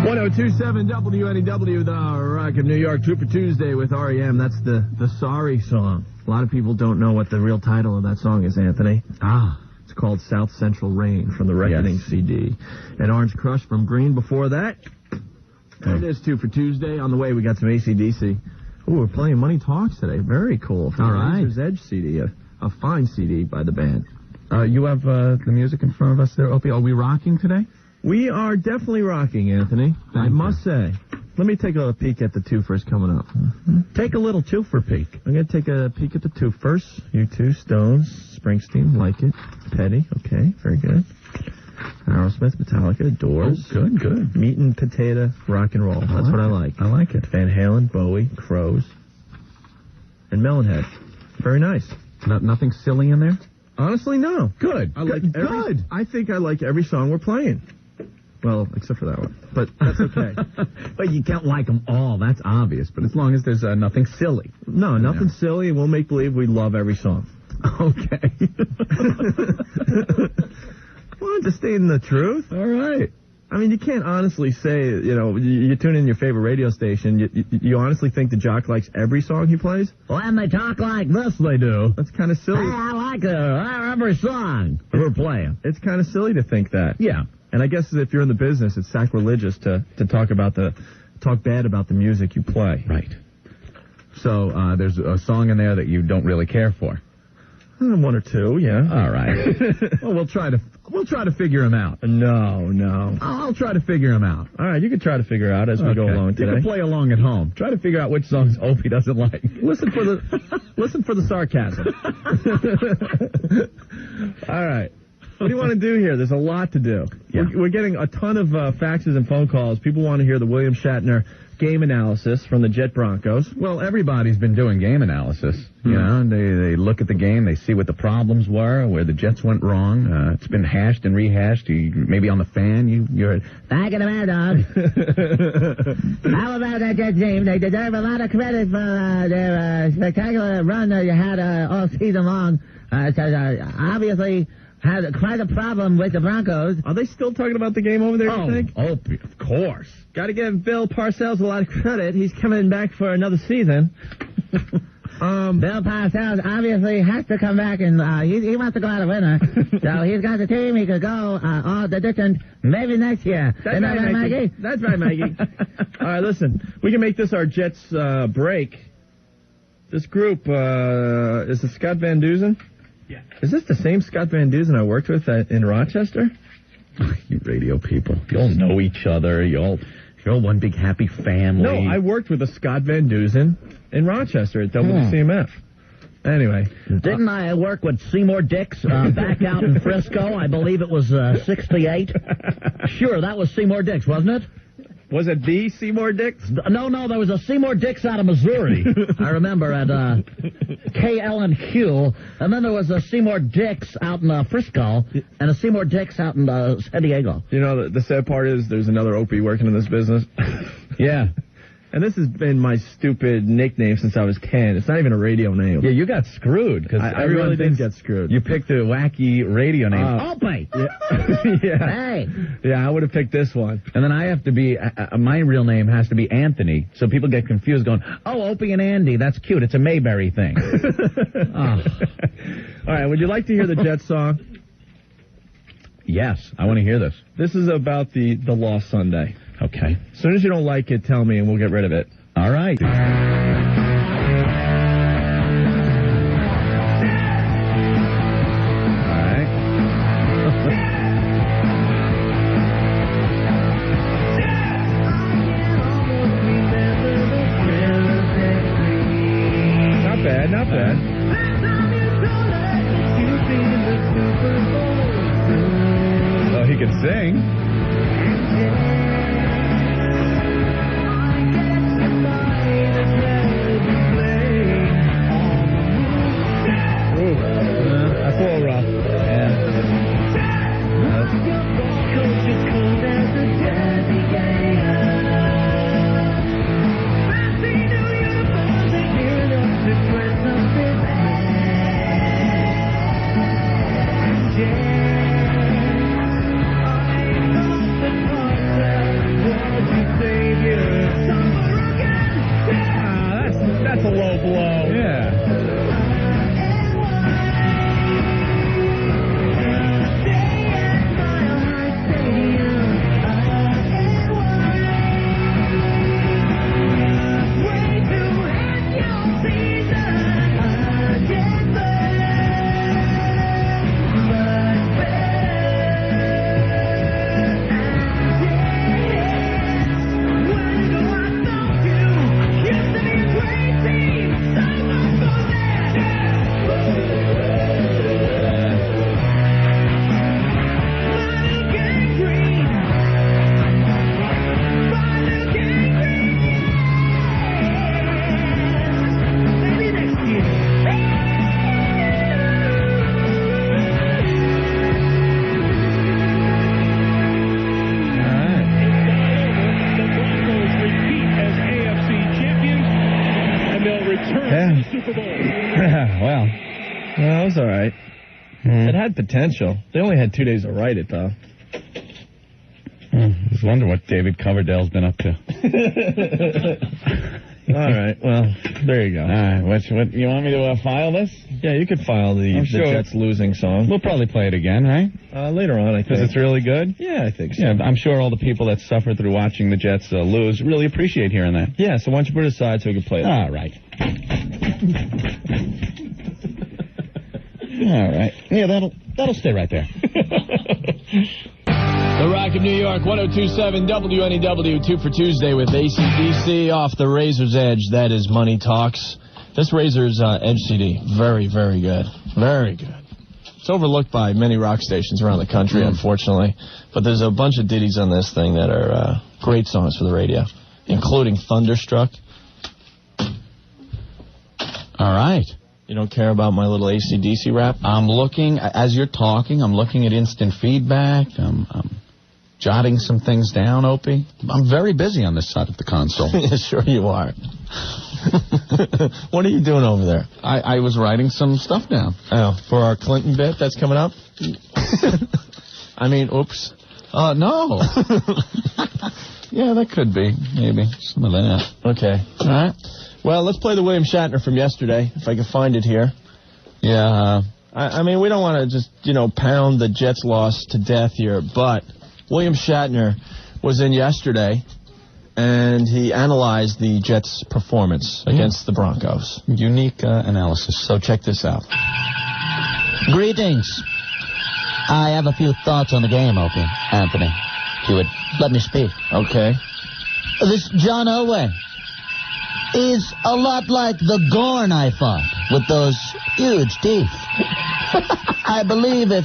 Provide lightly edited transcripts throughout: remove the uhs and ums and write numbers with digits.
1027 WNEW, the Rock of New York, Trooper Tuesday with REM. That's the Sorry song. A lot of people don't know what the real title of that song is, Anthony. It's called South Central Rain from the Reckoning CD. And Orange Crush from Green before that. And it is 2 for Tuesday. On the way, we got some AC/DC. Ooh, we're playing Money Talks today. Very cool. From the Razor's Edge CD, a fine CD by the band. You have the music in front of us there, Opie. Are we rocking today? We are definitely rocking, Anthony. I must say. Let me take a peek at the twofers coming up. Take a little twofer peek. I'm going to take a peek at the twofers. U2, Stones, Springsteen, like it. Petty, okay, very good. Aerosmith, Metallica, Doors. Oh, good. Meat and potato, rock and roll. That's what I like. I like it. Van Halen, Bowie, Crows, and Melonhead. Very nice. Nothing silly in there? Honestly, no. Good. I think I like every song we're playing. Well, except for that one. But that's okay. But you can't like them all. That's obvious. But as long as there's nothing silly. No, nothing silly. We'll make believe we love every song. Okay. Well, just stating the truth. All right. I mean, you can't honestly say, you tune in your favorite radio station, you honestly think the jock likes every song he plays? When they talk like this, they do. That's kind of silly. Hey, I like every song we're playing. It's kind of silly to think that. Yeah. And I guess if you're in the business, it's sacrilegious to talk bad about the music you play. Right. So there's a song in there that you don't really care for. One or two, yeah. All right. Well, we'll try to figure them out. No. I'll try to figure them out. All right, you can try to figure out as we go along today. You can play along at home. Try to figure out which songs Opie doesn't like. Listen for the sarcasm. All right. What do you want to do here? There's a lot to do. Yeah. We're getting a ton of faxes and phone calls. People want to hear the William Shatner game analysis from the Jet Broncos. Well, everybody's been doing game analysis. You know, and they look at the game, they see what the problems were, where the Jets went wrong. It's been hashed and rehashed. Maybe on the fan, you're back in the man, dog. How about that Jets team? They deserve a lot of credit for their spectacular run you had all season long. Obviously had quite a problem with the Broncos. Are they still talking about the game over there, you think? Opie, of course. Got to give Bill Parcells a lot of credit. He's coming back for another season. Bill Parcells obviously has to come back, and he wants to go out a winner. So he's got the team. He could go all the distance maybe next year. That's right, Maggie. That's right, Maggie. All right, listen. We can make this our Jets break. This group, is it Scott Van Dusen? Yeah. Is this the same Scott Van Dusen I worked with in Rochester? You radio people. You all know each other. You're all one big happy family. No, I worked with a Scott Van Dusen in Rochester at WCMF. Anyway. Didn't I work with Seymour Dix back out in Frisco? I believe it was 68. Sure, that was Seymour Dix, wasn't it? Was it the Seymour Dix? No, there was a Seymour Dix out of Missouri. I remember at KLNQ, and then there was a Seymour Dix out in Frisco, and a Seymour Dix out in San Diego. You know, the sad part is there's another Opie working in this business. Yeah. And this has been my stupid nickname since I was 10. It's not even a radio name. Yeah, you got screwed. Because I really did get screwed. You picked a wacky radio name. Opie! Yeah. Hey! Yeah, I would have picked this one. And then I have to be, my real name has to be Anthony. So people get confused going, oh, Opie and Andy, that's cute. It's a Mayberry thing. All right, would you like to hear the Jets song? Yes, I want to hear this. This is about the lost Sunday. Okay. As soon as you don't like it, tell me and we'll get rid of it. All right. Not bad. Well, he can sing. That's a little rough. Well, that was all right. It had potential. They only had 2 days to write it, though. I was wondering what David Coverdale's been up to. All right, well, there you go. All right, what you want me to file this? Yeah, you could file the Jets losing song. We'll probably play it again, right? Later on, I think. Because it's really good? Yeah, I think so. Yeah, I'm sure all the people that suffer through watching the Jets lose really appreciate hearing that. Yeah, so why don't you put it aside so we can play it? All right. All right. Yeah, that'll stay right there. The Rock of New York, 102.7 WNEW, 2 for Tuesday with AC/DC off the Razor's Edge. That is Money Talks. This Razor's Edge CD, very, very good. Very good. It's overlooked by many rock stations around the country, unfortunately. But there's a bunch of ditties on this thing that are great songs for the radio, including Thunderstruck. All right. You don't care about my little AC/DC rap? I'm looking, as you're talking, I'm looking at instant feedback. I'm jotting some things down, Opie. I'm very busy on this side of the console. Sure you are. What are you doing over there? I was writing some stuff down. Oh, for our Clinton bit that's coming up? I mean, oops. No. Yeah, that could be, maybe. Some of that. Okay. All right. Well, let's play the William Shatner from yesterday, if I can find it here. Yeah. I mean, we don't want to just, pound the Jets loss to death here, but William Shatner was in yesterday, and he analyzed the Jets' performance against the Broncos. Unique analysis. So check this out. Greetings. I have a few thoughts on the game, Opie, Anthony. If you would let me speak. Okay. This John Elway is a lot like the Gorn I fought with those huge teeth. I believe if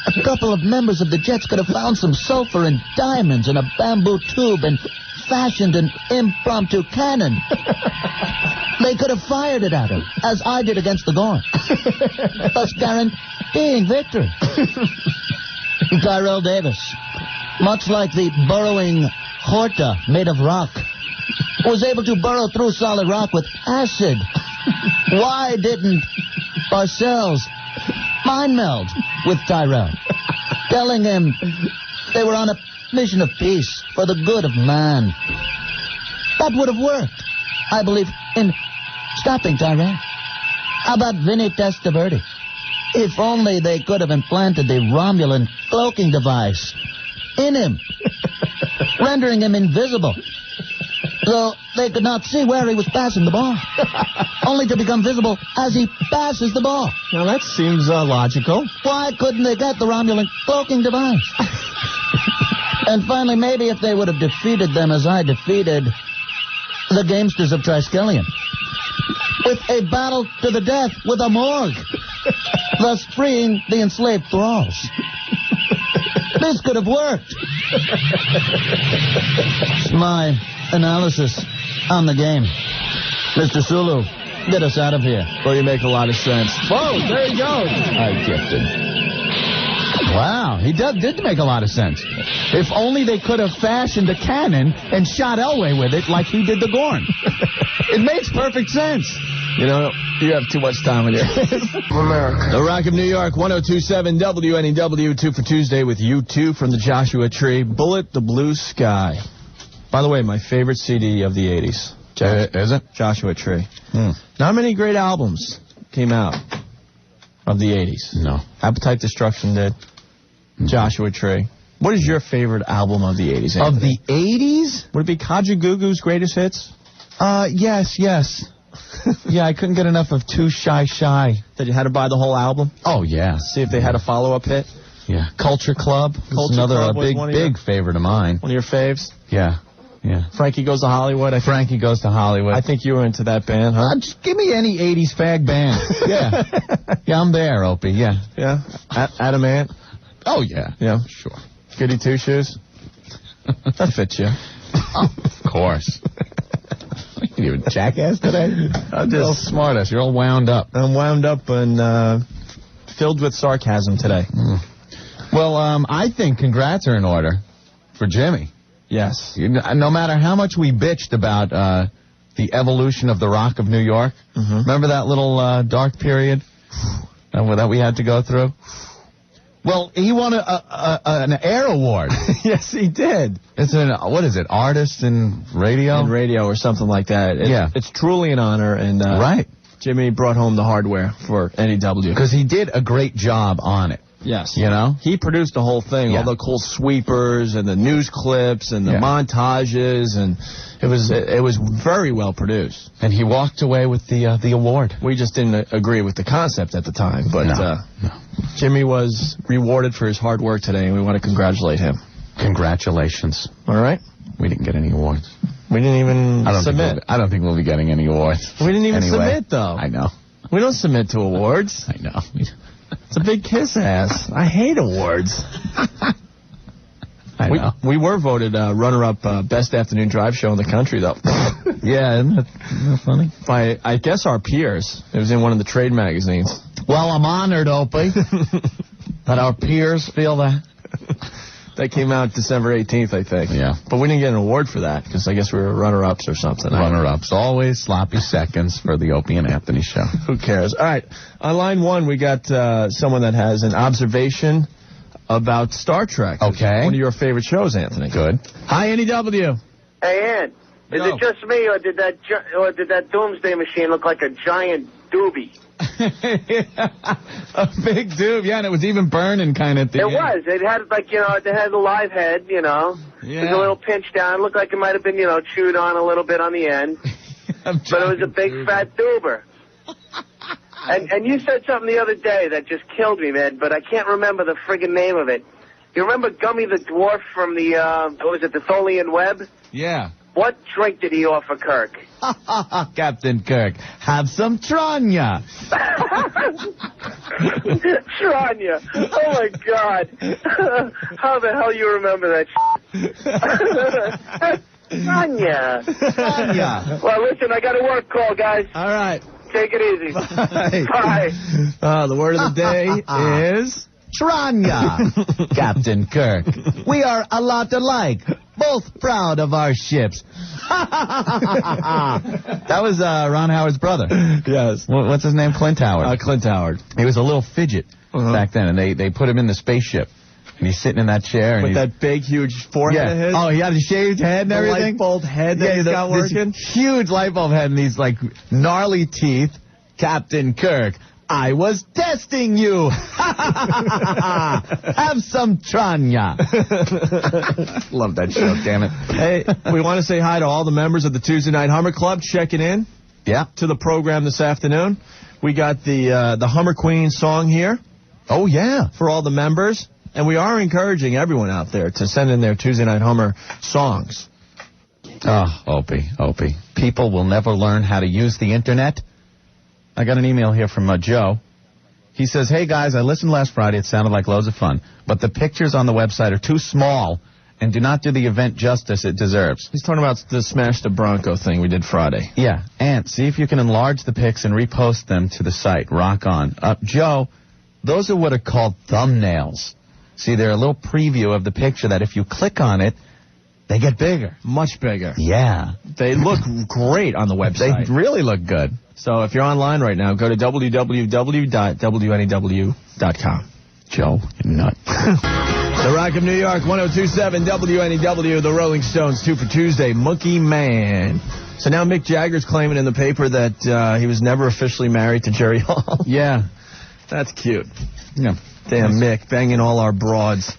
a couple of members of the Jets could have found some sulfur and diamonds in a bamboo tube and fashioned an impromptu cannon, they could have fired it at him, as I did against the Gorn, thus guaranteeing victory. Tyrell Davis, much like the burrowing Horta made of rock, was able to burrow through solid rock with acid. Why didn't Parcells mind meld with Tyrell, telling him they were on a mission of peace for the good of man? That would have worked, I believe, in stopping Tyrell. How about Vinny Testaverde? If only they could have implanted the Romulan cloaking device in him, rendering him invisible, so they could not see where he was passing the ball, only to become visible as he passes the ball. Now, that seems logical. Why couldn't they get the Romulan cloaking device? And finally, maybe if they would have defeated them as I defeated the gamesters of Triskelion, with a battle to the death with a morgue, thus freeing the enslaved thralls. This could have worked. It's my analysis on the game. Mr. Sulu, get us out of here. Well, you make a lot of sense. Whoa, there he goes. I gifted. Wow, he did make a lot of sense. If only they could have fashioned a cannon and shot Elway with it like he did the Gorn. It makes perfect sense. You have too much time on your hands. America. The Rock of New York, 102.7 WNEW, 2 for Tuesday with U2 from the Joshua Tree. Bullet the Blue Sky. By the way, my favorite CD of the 80s. Is it? Joshua Tree. Not many great albums came out of the 80s. No. Appetite Destruction did. Joshua Tree. What is your favorite album of the 80s, Anthony? Of the 80s? Would it be Kajagoogoo's Greatest Hits? Yes. Yeah, I couldn't get enough of Too Shy. That you had to buy the whole album? Oh, yeah. See if they had a follow-up hit? Yeah. Culture Club. Another big favorite of mine. One of your faves? Yeah. Frankie Goes to Hollywood. Frankie Goes to Hollywood. I think you were into that band, huh? Just give me any 80s fag band. Yeah. Yeah, I'm there, Opie. Yeah. Yeah? Adamant? Oh, yeah. Yeah. Sure. Goody Two-Shoes? That fits you. Oh, of course. You a jackass today? I'm just smartass. You're all wound up. I'm wound up and filled with sarcasm today. Well, I think congrats are in order for Jimmy. Yes. No matter how much we bitched about the evolution of the Rock of New York. Remember that little dark period that we had to go through? Well, he won an Air Award. Yes, he did. It's what is it, Artist in Radio? In Radio or something like that. It's truly an honor, and right. Jimmy brought home the hardware for NEW. Because he did a great job on it. Yes. You know? He produced the whole thing, all the cool sweepers and the news clips and the montages, and it was very well produced. And he walked away with the award. We just didn't agree with the concept at the time, but no. Jimmy was rewarded for his hard work today, and we want to congratulate him. Congratulations. All right? We didn't get any awards. We didn't even submit. I don't think we'll be getting any awards. We didn't even submit, though. I know. We don't submit to awards. I know. It's a big kiss ass. I hate awards. I know. We were voted runner-up best afternoon drive show in the country, though. Yeah, isn't that funny? By, I guess, our peers. It was in one of the trade magazines. Well, I'm honored, Opie, that our peers feel that. That came out December 18th, I think. Yeah. But we didn't get an award for that, because I guess we were runner-ups or something. Runner-ups. Always sloppy seconds for the Opie and Anthony show. Who cares? All right. On line one, we got someone that has an observation about Star Trek. Okay. One of your favorite shows, Anthony. Good. Hi, NEW. Hey, Ann. Is it just me, or did that Doomsday Machine look like a giant doobie? A big doob, yeah, and it was even burning kind of thing. It was. It had, like, it had a live head, It was a little pinched down. It looked like it might have been, chewed on a little bit on the end. But it was a big fat doober. And you said something the other day that just killed me, man, but I can't remember the friggin' name of it. You remember Gummy the Dwarf from the, the Tholian Web? Yeah. What drink did he offer Kirk? Captain Kirk, have some Tranya. Tranya. Oh, my God. How the hell you remember that Tranya. Tranya. Well, listen, I got a work call, guys. All right. Take it easy. Bye. The word of the day is... Tranya. Captain Kirk, we are a lot alike, both proud of our ships. That was Ron Howard's brother. Yes. What's his name? Clint Howard. Clint Howard. He was a little fidget back then, and they put him in the spaceship. And he's sitting in that chair. And with that big, huge forehead of his? Oh, he had a shaved head and everything? The light bulb head that he's got working? Huge light bulb head and these, gnarly teeth. Captain Kirk, I was testing you. Have some Tranya. Love that show, damn it. Hey, we want to say hi to all the members of the Tuesday Night Hummer Club checking in to the program this afternoon. We got the Hummer Queen song here. Oh, yeah. For all the members. And we are encouraging everyone out there to send in their Tuesday Night Hummer songs. Oh, Opie. People will never learn how to use the Internet. I got an email here from Joe. He says, hey, guys, I listened last Friday. It sounded like loads of fun. But the pictures on the website are too small and do not do the event justice it deserves. He's talking about the Smash the Bronco thing we did Friday. Yeah. And see if you can enlarge the pics and repost them to the site. Rock on. Joe, those are what are called thumbnails. See, they're a little preview of the picture that if you click on it, they get bigger. Much bigger. Yeah. They look great on the website. They really look good. So if you're online right now, go to www.wnew.com. Joe, you're nut. The Rock of New York, 102.7 WNEW, the Rolling Stones, 2 for Tuesday, Monkey Man. So now Mick Jagger's claiming in the paper that he was never officially married to Jerry Hall. Yeah. That's cute. Yeah. Damn, Mick, banging all our broads.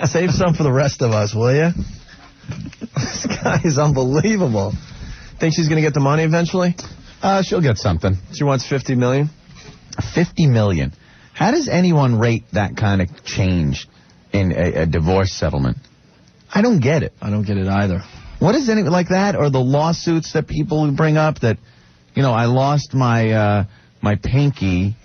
Save some for the rest of us, will you? This guy is unbelievable. Think she's going to get the money eventually? She'll get something. She wants $50 million. $50 million. How does anyone rate that kind of change in a divorce settlement? I don't get it. I don't get it either. What is anything like that, or the lawsuits that people bring up that, I lost my my pinky,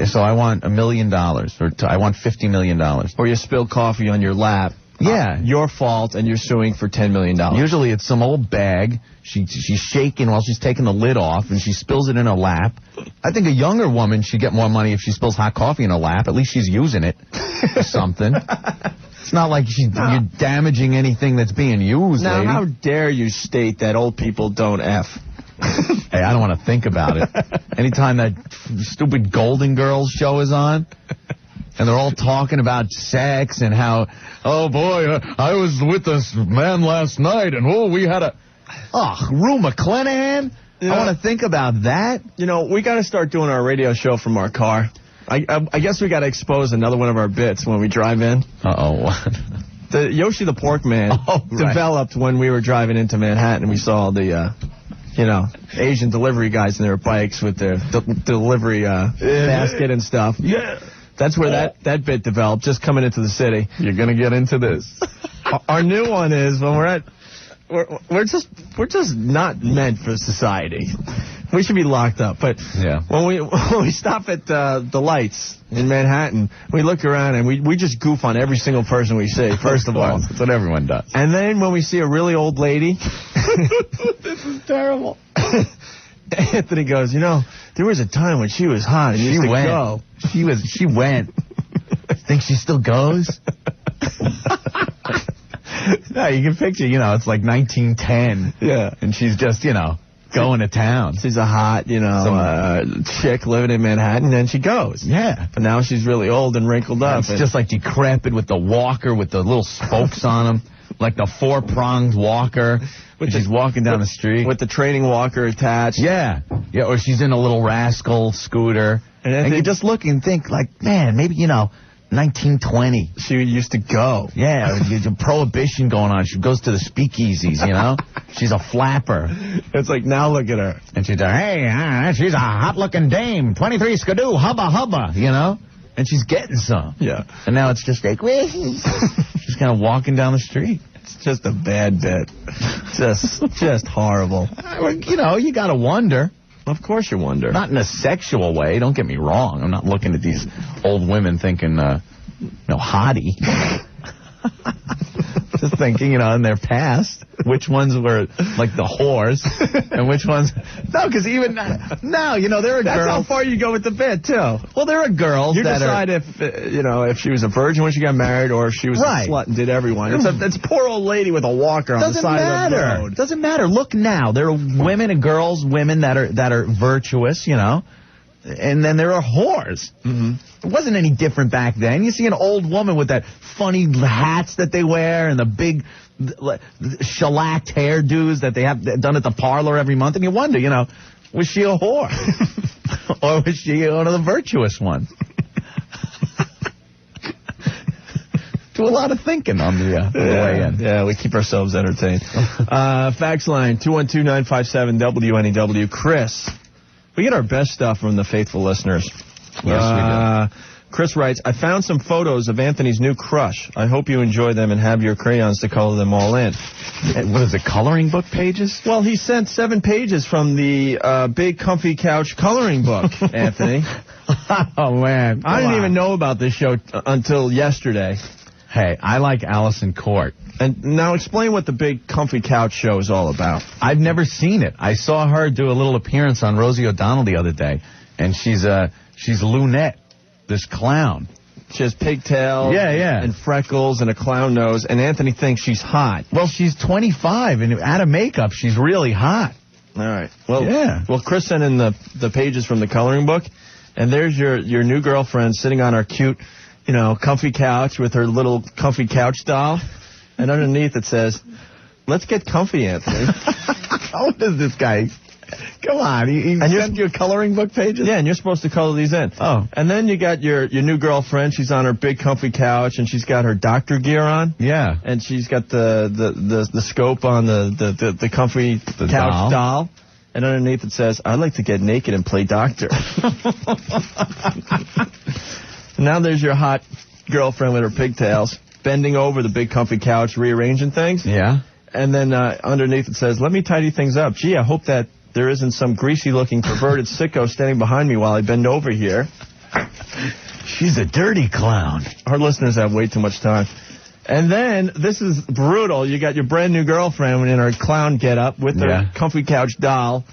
so I want $1 million, or I want $50 million. Or you spilled coffee on your lap. Yeah. Your fault, and you're suing for $10 million. Usually it's some old bag. She's shaking while she's taking the lid off, and she spills it in her lap. I think a younger woman should get more money if she spills hot coffee in her lap. At least she's using it or something. It's not like you're damaging anything that's being used, Now, lady. how dare you state that old people don't F? Hey, I don't want to think about it. Anytime that stupid Golden Girls show is on, and they're all talking about sex and how, oh boy, I was with this man last night, and we had a... Rue McClanahan? Yeah. I want to think about that. You know, we got to start doing our radio show from our car. I guess we got to expose another one of our bits when we drive in. Uh-oh, what? The Yoshi the Pork Man developed when we were driving into Manhattan. We saw the, Asian delivery guys in their bikes with their delivery basket and stuff. Yeah. That's where that bit developed, just coming into the city. You're going to get into this. Our new one is when we're just not meant for society. We should be locked up. But when we stop at the lights in Manhattan, we look around and we just goof on every single person we see, first of all. That's what everyone does. And then when we see a really old lady... This is terrible. Anthony goes, there was a time when she was hot and used to go. She went. Think she still goes? No, you can picture, it's like 1910. Yeah. And she's just, going to town. She's a hot, chick living in Manhattan, and she goes. Yeah. But now she's really old and wrinkled up. It's just like decrepit with the walker with the little spokes on them, like the four-pronged walker. She's walking down the street. With the training walker attached. Yeah. Yeah, or she's in a little rascal scooter. And you just look and think, like, man, maybe, 1920. She used to go. Yeah, there's a prohibition going on. She goes to the speakeasies, She's a flapper. It's like, now look at her. And she's like, hey, she's a hot-looking dame. 23 skidoo, hubba, hubba, And she's getting some. Yeah. And now it's just like, she's kind of walking down the street. It's just a bad bit. Just horrible. You got to wonder. Of course you wonder. Not in a sexual way. Don't get me wrong. I'm not looking at these old women thinking, hottie. Just thinking, in their past, which ones were like the whores and which ones... No, because even now, there are girls... That's how far you go with the bit, too. Well, there are girls you decide if she was a virgin when she got married or if she was a slut and did everyone. It's a poor old lady with a walker on the side of the road. Doesn't matter. Look now. There are women and girls, women that are virtuous, and then there are whores. Mm-hmm. It wasn't any different back then. You see an old woman with that funny hats that they wear and the big shellacked hairdos that they have done at the parlor every month, and you wonder, was she a whore? Or was she one of the virtuous ones? Do a lot of thinking on the way in. Yeah, we keep ourselves entertained. Fax line, 212-957-WNEW. Chris. We get our best stuff from the faithful listeners. Yes, we do. Chris writes, I found some photos of Anthony's new crush. I hope you enjoy them and have your crayons to color them all in. What is it, coloring book pages? Well, he sent 7 pages from the Big Comfy Couch coloring book, Anthony. Oh, man. I didn't even know about this show until yesterday. Hey, I like Allison Court. And now explain what the Big Comfy Couch show is all about. I've never seen it. I saw her do a little appearance on Rosie O'Donnell the other day, and she's Lunette, this clown. She has pigtails and freckles and a clown nose, and Anthony thinks she's hot. Well, she's 25, and out of makeup, she's really hot. All right. Well, Chris sent in the pages from the coloring book, and there's your new girlfriend sitting on our cute, comfy couch with her little comfy couch doll. And underneath it says, let's get comfy, Anthony. How old is this guy? Come on. He sent you coloring book pages? Yeah, and you're supposed to color these in. Oh. And then you got your new girlfriend. She's on her big comfy couch, and she's got her doctor gear on. Yeah. And she's got the scope on the comfy couch doll. And underneath it says, I'd like to get naked and play doctor. Now there's your hot girlfriend with her pigtails, bending over the big comfy couch, rearranging things. Yeah. And then underneath it says, let me tidy things up. Gee, I hope that there isn't some greasy-looking perverted sicko standing behind me while I bend over here. She's a dirty clown. Our listeners have way too much time. And then, this is brutal, you got your brand new girlfriend in her clown getup with her comfy couch doll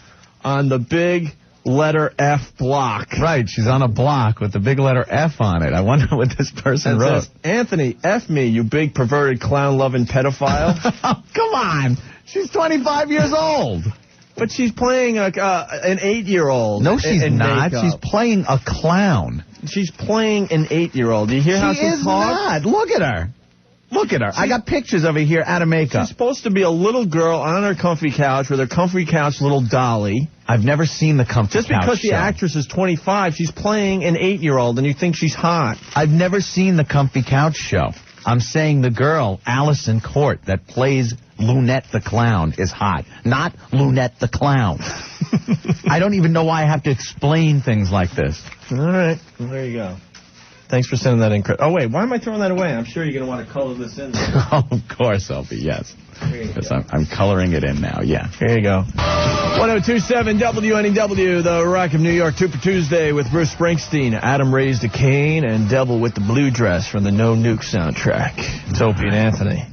on the big letter F block. Right, she's on a block with the big letter F on it. I wonder what this person wrote. Says, Anthony, F me, you big perverted clown-loving pedophile. Oh, come on. She's 25 years old. But she's playing an 8-year-old. No, she's not. Makeup. She's playing a clown. She's playing an 8-year-old. Do you hear how she is talks? not. Look at her. Look at her. I got pictures of her here out of makeup. She's supposed to be a little girl on her comfy couch with her comfy couch little dolly. I've never seen the comfy Just couch because the show. actress is 25, she's playing an 8-year-old, and you think she's hot. I've never seen the comfy couch show. I'm saying the girl, Allison Court, that plays Lunette the Clown, is hot. Not Lunette the Clown. I don't even know why I have to explain things like this. All right. Well, there you go. Thanks for sending that in. Oh, wait. Why am I throwing that away? I'm sure you're going to want to color this in. Oh, of course, Opie, yes. Because I'm coloring it in now, yeah. Here you go. 1027 WNEW, the Rock of New York, Super Tuesday with Bruce Springsteen, Adam raised a cane, and Devil with the Blue Dress from the No Nuke soundtrack. It's Opie and Anthony.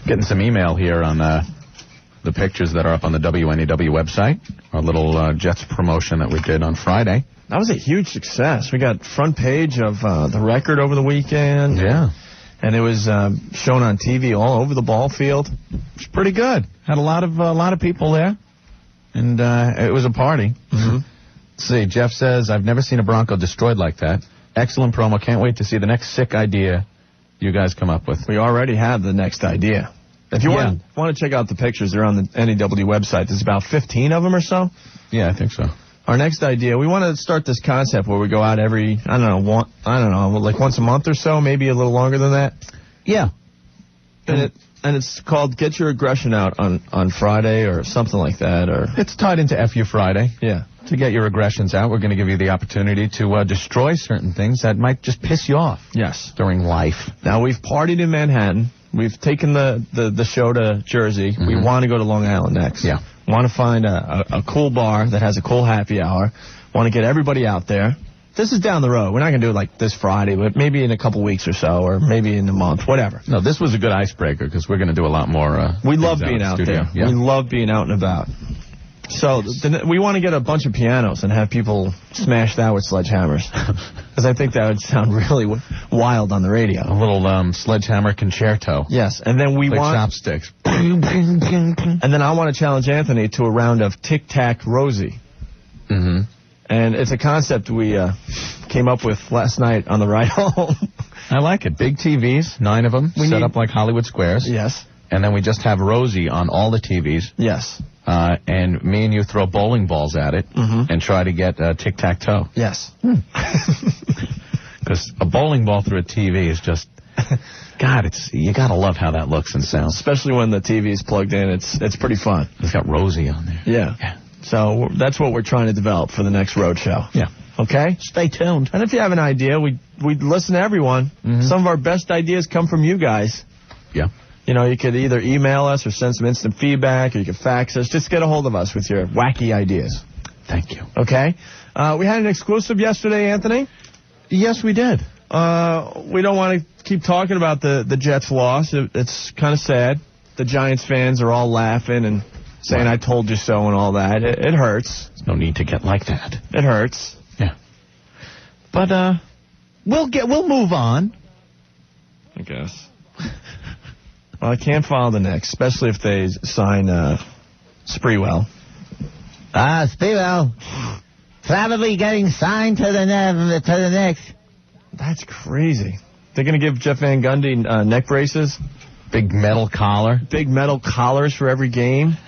Getting some email here on the pictures that are up on the WNEW website. Our little Jets promotion that we did on Friday. That was a huge success. We got front page of the Record over the weekend. Yeah. And it was shown on TV all over the ball field. It's pretty good. Had a lot of people there, and it was a party. Mm-hmm. Let's see, Jeff says, I've never seen a Bronco destroyed like that. Excellent promo. Can't wait to see the next sick idea you guys come up with. We already have the next idea. If you want to check out the pictures, they're on the NEW website. There's about 15 of them or so. Yeah, I think so. Our next idea, we want to start this concept where we go out every, like once a month or so, maybe a little longer than that. Yeah. And it's called Get Your Aggression Out on Friday or something like that. Or it's tied into FU Friday. Yeah. To get your aggressions out, we're going to give you the opportunity to destroy certain things that might just piss you off. Yes. During life. Now, we've partied in Manhattan. We've taken the show to Jersey. Mm-hmm. We want to go to Long Island next. Yeah. Want to find a cool bar that has a cool happy hour. Want to get everybody out there. This is down the road. We're not going to do it like this Friday, but maybe in a couple weeks or so, or maybe in a month, whatever. No, this was a good icebreaker because we're going to do a lot more. We love being out there. Yeah. We love being out and about. So we want to get a bunch of pianos and have people smash that with sledgehammers. Because I think that would sound really wild on the radio. A little sledgehammer concerto. Yes, and then we want chopsticks. And then I want to challenge Anthony to a round of Tic-Tac Rosie. Mm-hmm. And it's a concept we came up with last night on the ride home. I like it. Big TVs, 9 of them, set up like Hollywood squares. Yes. And then we just have Rosie on all the TVs. Yes. And me and you throw bowling balls at it and try to get tic-tac-toe. Yes. Because a bowling ball through a TV is just, God, you got to love how that looks and sounds. Especially when the TV is plugged in. It's pretty fun. It's got Rosie on there. Yeah. So that's what we're trying to develop for the next road show. Yeah. Okay? Stay tuned. And if you have an idea, we listen to everyone. Mm-hmm. Some of our best ideas come from you guys. Yeah. You know, you could either email us or send some instant feedback, or you could fax us. Just get a hold of us with your wacky ideas. Thank you. Okay? We had an exclusive yesterday, Anthony. Yes, we did. We don't want to keep talking about the Jets' loss. It's kind of sad. The Giants fans are all laughing and saying, I told you so and all that. It hurts. There's no need to get like that. It hurts. Yeah. But, we'll move on. I guess. Well, I can't follow the Knicks, especially if they sign Sprewell. Sprewell. Probably getting signed to the Knicks. That's crazy. They're going to give Jeff Van Gundy neck braces? Big metal collar. Big metal collars for every game.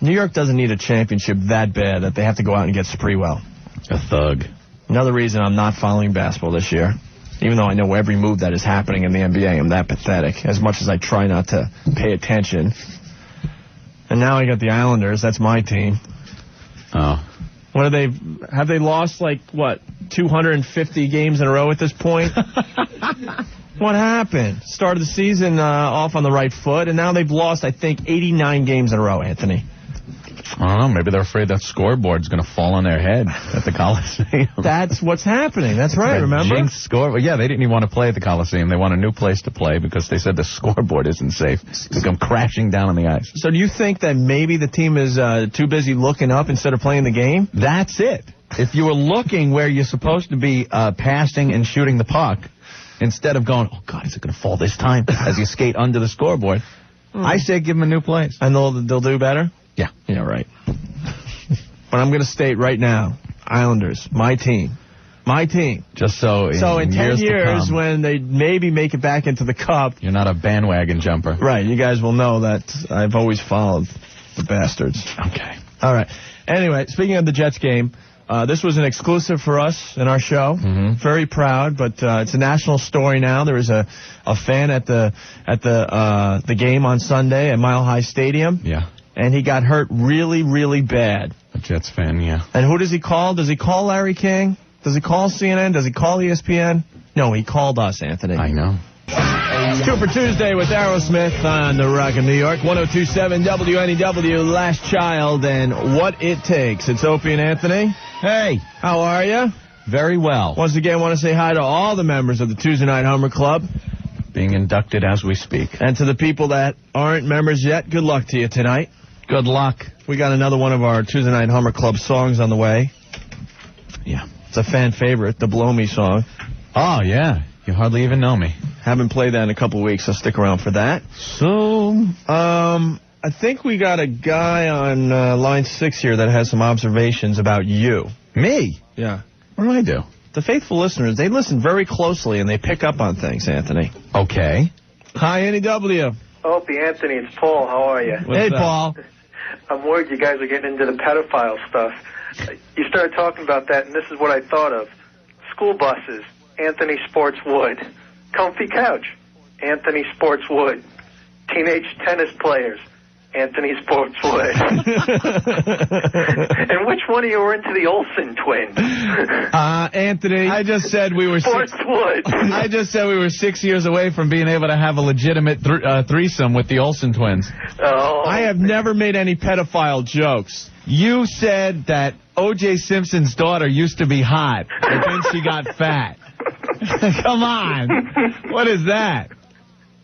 New York doesn't need a championship that bad that they have to go out and get Sprewell. A thug. Another reason I'm not following basketball this year. Even though I know every move that is happening in the NBA, I'm that pathetic, as much as I try not to pay attention. And now I got the Islanders. That's my team. Oh. What have they lost, 250 games in a row at this point? What happened? Started the season off on the right foot, and now they've lost, I think, 89 games in a row, Anthony. I don't know. Maybe they're afraid that scoreboard's going to fall on their head at the Coliseum. That's what's happening. That's right, remember? Jinx scoreboard. Yeah, they didn't even want to play at the Coliseum. They want a new place to play because they said the scoreboard isn't safe. It's going to come crashing down on the ice. So do you think that maybe the team is too busy looking up instead of playing the game? That's it. If you were looking where you're supposed to be passing and shooting the puck, instead of going, oh, God, is it going to fall this time, as you skate under the scoreboard, I say give them a new place. And they'll do better? Yeah. Yeah, right. But I'm going to state right now, Islanders, my team. Just so in 10 years when they maybe make it back into the Cup. You're not a bandwagon jumper. Right. You guys will know that I've always followed the bastards. Okay. All right. Anyway, speaking of the Jets game, this was an exclusive for us in our show. Mm-hmm. Very proud, but it's a national story now. There was a fan at the game on Sunday at Mile High Stadium. Yeah. And he got hurt really, really bad. A Jets fan, yeah. And who does he call? Does he call Larry King? Does he call CNN? Does he call ESPN? No, he called us, Anthony. I know. Super Tuesday with Aerosmith on the Rock of New York. 102.7 WNEW, Last Child, and What It Takes. It's Opie and Anthony. Hey. How are you? Very well. Once again, I want to say hi to all the members of the Tuesday Night Hummer Club. Being inducted as we speak. And to the people that aren't members yet, good luck to you tonight. Good luck. We got another one of our Tuesday Night Hummer Club songs on the way. Yeah. It's a fan favorite, the Blow Me song. Oh, yeah. You hardly even know me. Haven't played that in a couple of weeks, so stick around for that. So, I think we got a guy on line 6 here that has some observations about you. Me? Yeah. What do I do? The faithful listeners, they listen very closely and they pick up on things, Anthony. Okay. Hi, NEW. Opie, Anthony, it's Paul. How are you? Hey, Paul. I'm worried you guys are getting into the pedophile stuff. You started talking about that, and this is what I thought of. School buses, Anthony Sports Wood. Comfy couch, Anthony Sports Wood. Teenage tennis players, Anthony Sports Wood. And which one of you were into the Olsen twins? Anthony, I just said we were Sports Wood. I just said we were 6 years away from being able to have a legitimate threesome with the Olsen twins. Oh. I have never made any pedophile jokes. You said that O.J. Simpson's daughter used to be hot, but then she got fat. Come on. What is that?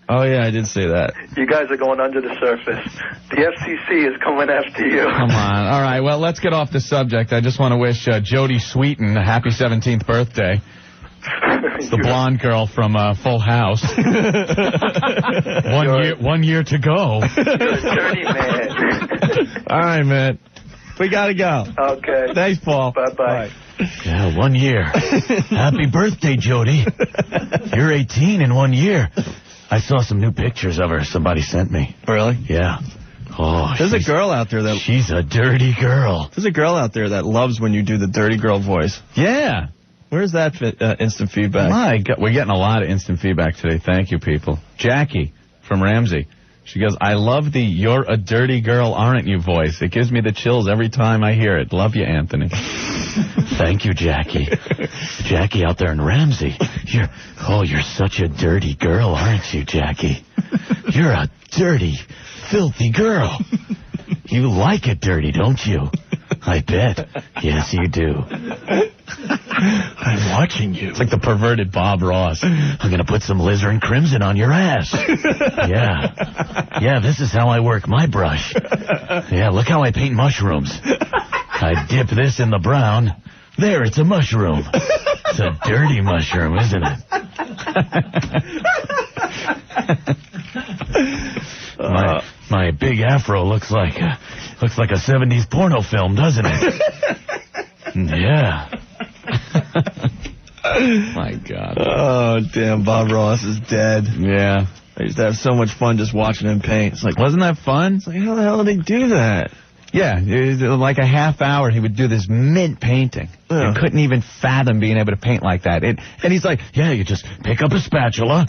Oh, yeah, I did say that. You guys are going under the surface. The FCC is coming after you. Come on. All right, well, let's get off the subject. I just want to wish Jodie Sweetin a happy 17th birthday. It's the blonde girl from Full House. 1 year to go. You're a dirty man. All right, man. We got to go. Okay. Thanks, Paul. Bye-bye. Yeah, 1 year. Happy birthday, Jodie. You're 18 in 1 year. I saw some new pictures of her somebody sent me. Really? Yeah. Oh, There's a girl out there that... She's a dirty girl. There's a girl out there that loves when you do the dirty girl voice. Yeah. Where's that instant feedback? My God, we're getting a lot of instant feedback today. Thank you, people. Jackie from Ramsey. She goes, I love the "you're a dirty girl, aren't you" voice. It gives me the chills every time I hear it. Love you, Anthony. Thank you, Jackie. Jackie out there in Ramsey. You're such a dirty girl, aren't you, Jackie? You're a dirty, filthy girl. You like it dirty, don't you? I bet. Yes, you do. I'm watching you. It's like the perverted Bob Ross. I'm going to put some Lizer Crimson on your ass. Yeah, this is how I work my brush. Yeah, look how I paint mushrooms. I dip this in the brown. There, it's a mushroom. It's a dirty mushroom, isn't it? My big afro looks like a 70s porno film, doesn't it? Yeah. My God. Oh, damn, Bob Ross is dead. Yeah. I used to have so much fun just watching him paint. It's like, wasn't that fun? It's like, how the hell did he do that? Yeah, it was like a half hour, he would do this mint painting. Yeah. You couldn't even fathom being able to paint like that. And he's like, yeah, you just pick up a spatula,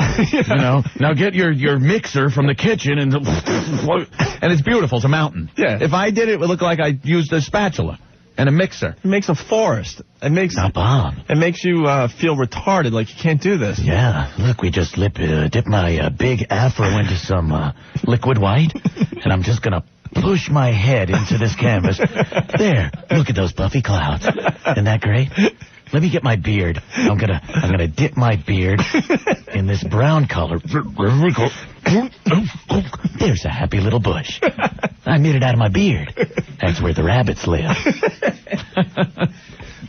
now get your mixer from the kitchen, and it's beautiful. It's a mountain. Yeah. If I did it, it would look like I used a spatula and a mixer. It makes a forest. It makes Not bomb. It makes you feel retarded, like you can't do this. Yeah, look, we just dip my big afro into some liquid white, and I'm just going to push my head into this canvas. There, look at those puffy clouds. Isn't that great? Let me get my beard. I'm gonna dip my beard in this brown color. There's a happy little bush. I made it out of my beard. That's where the rabbits live.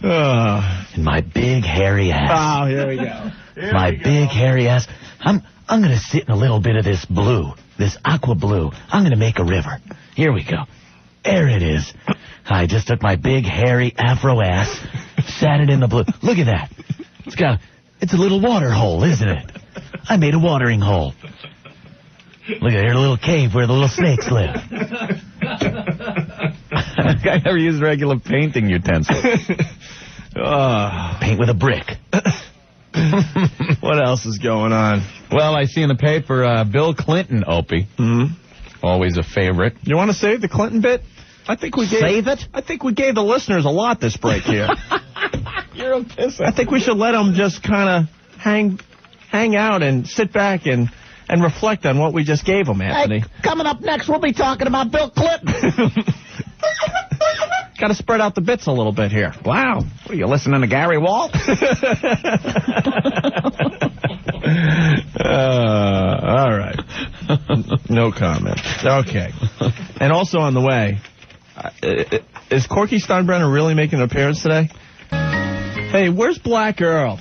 And my big hairy ass. Oh, here we go. My big hairy ass. I'm gonna sit in a little bit of this blue, this aqua blue. I'm gonna make a river. Here we go. There it is. I just took my big hairy afro ass, sat it in the blue. Look at that. It's a little water hole, isn't it? I made a watering hole. Look at it, a little cave where the little snakes live. I never used regular painting utensils. Paint with a brick. What else is going on? Well, I see in the paper Bill Clinton, Opie. Mm-hmm. Always a favorite. You want to save the Clinton bit? I think we gave the listeners a lot this break here. You're a pisser. I think we should let them just kind of hang out and sit back and reflect on what we just gave them, Anthony. Hey, coming up next, we'll be talking about Bill Clinton. Got to spread out the bits a little bit here. Wow. What, are you listening to Gary Walt? All right. No comment. Okay. And also on the way, is Corky Steinbrenner really making an appearance today? Hey, where's Black Earl?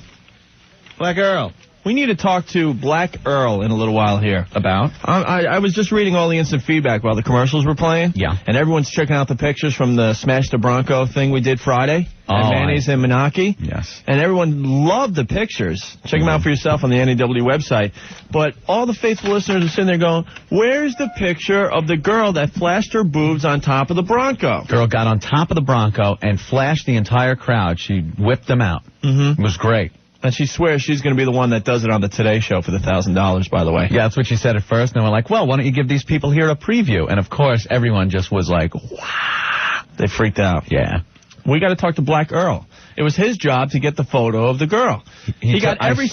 Black Earl. We need to talk to Black Earl in a little while here. About? I was just reading all the instant feedback while the commercials were playing. Yeah. And everyone's checking out the pictures from the Smash the Bronco thing we did Friday. At Manny's and Menaki. Yes. And everyone loved the pictures. Check them out for yourself on the WNEW website. But all the faithful listeners are sitting there going, where's the picture of the girl that flashed her boobs on top of the Bronco? Girl got on top of the Bronco and flashed the entire crowd. She whipped them out. Mm-hmm. It was great. And she swears she's going to be the one that does it on the Today Show for the $1,000, by the way. Yeah, that's what she said at first. And we're like, well, why don't you give these people here a preview? And, of course, everyone just was like, wow. They freaked out. Yeah. We got to talk to Black Earl. It was his job to get the photo of the girl. He got every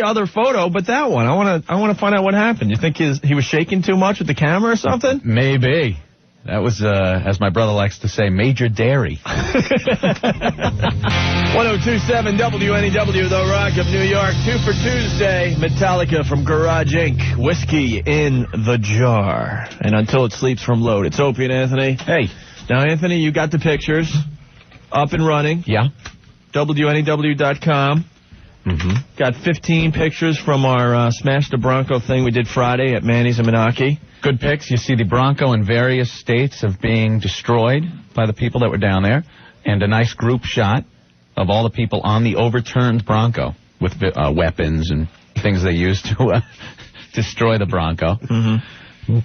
other photo but that one. I want to find out what happened. You think he was shaking too much with the camera or something? Maybe. That was, as my brother likes to say, Major Dairy. 1027 WNEW, The Rock of New York. 2 for Tuesday. Metallica from Garage Inc. Whiskey in the jar. And Until It Sleeps from Load. It's Opie and Anthony. Hey. Now, Anthony, you got the pictures up and running. Yeah. WNEW.com. Mm-hmm. Got 15 pictures from our Smash the Bronco thing we did Friday at Manny's and Menaki. Good pics. You see the Bronco in various states of being destroyed by the people that were down there, and a nice group shot of all the people on the overturned Bronco with weapons and things they used to destroy the Bronco. Mm-hmm.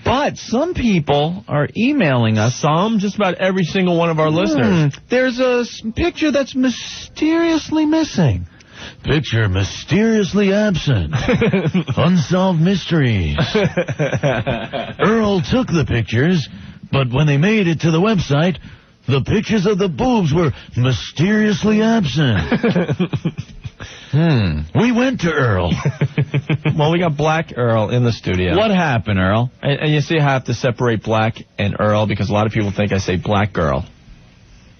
But some people are emailing us. Some? Just about every single one of our listeners. There's a picture that's mysteriously missing. Picture mysteriously absent. Unsolved mysteries. Earl took the pictures, but when they made it to the website, the pictures of the boobs were mysteriously absent. We went to Earl. Well, we got Black Earl in the studio. What happened, Earl? And you see I have to separate Black and Earl because a lot of people think I say Black Girl.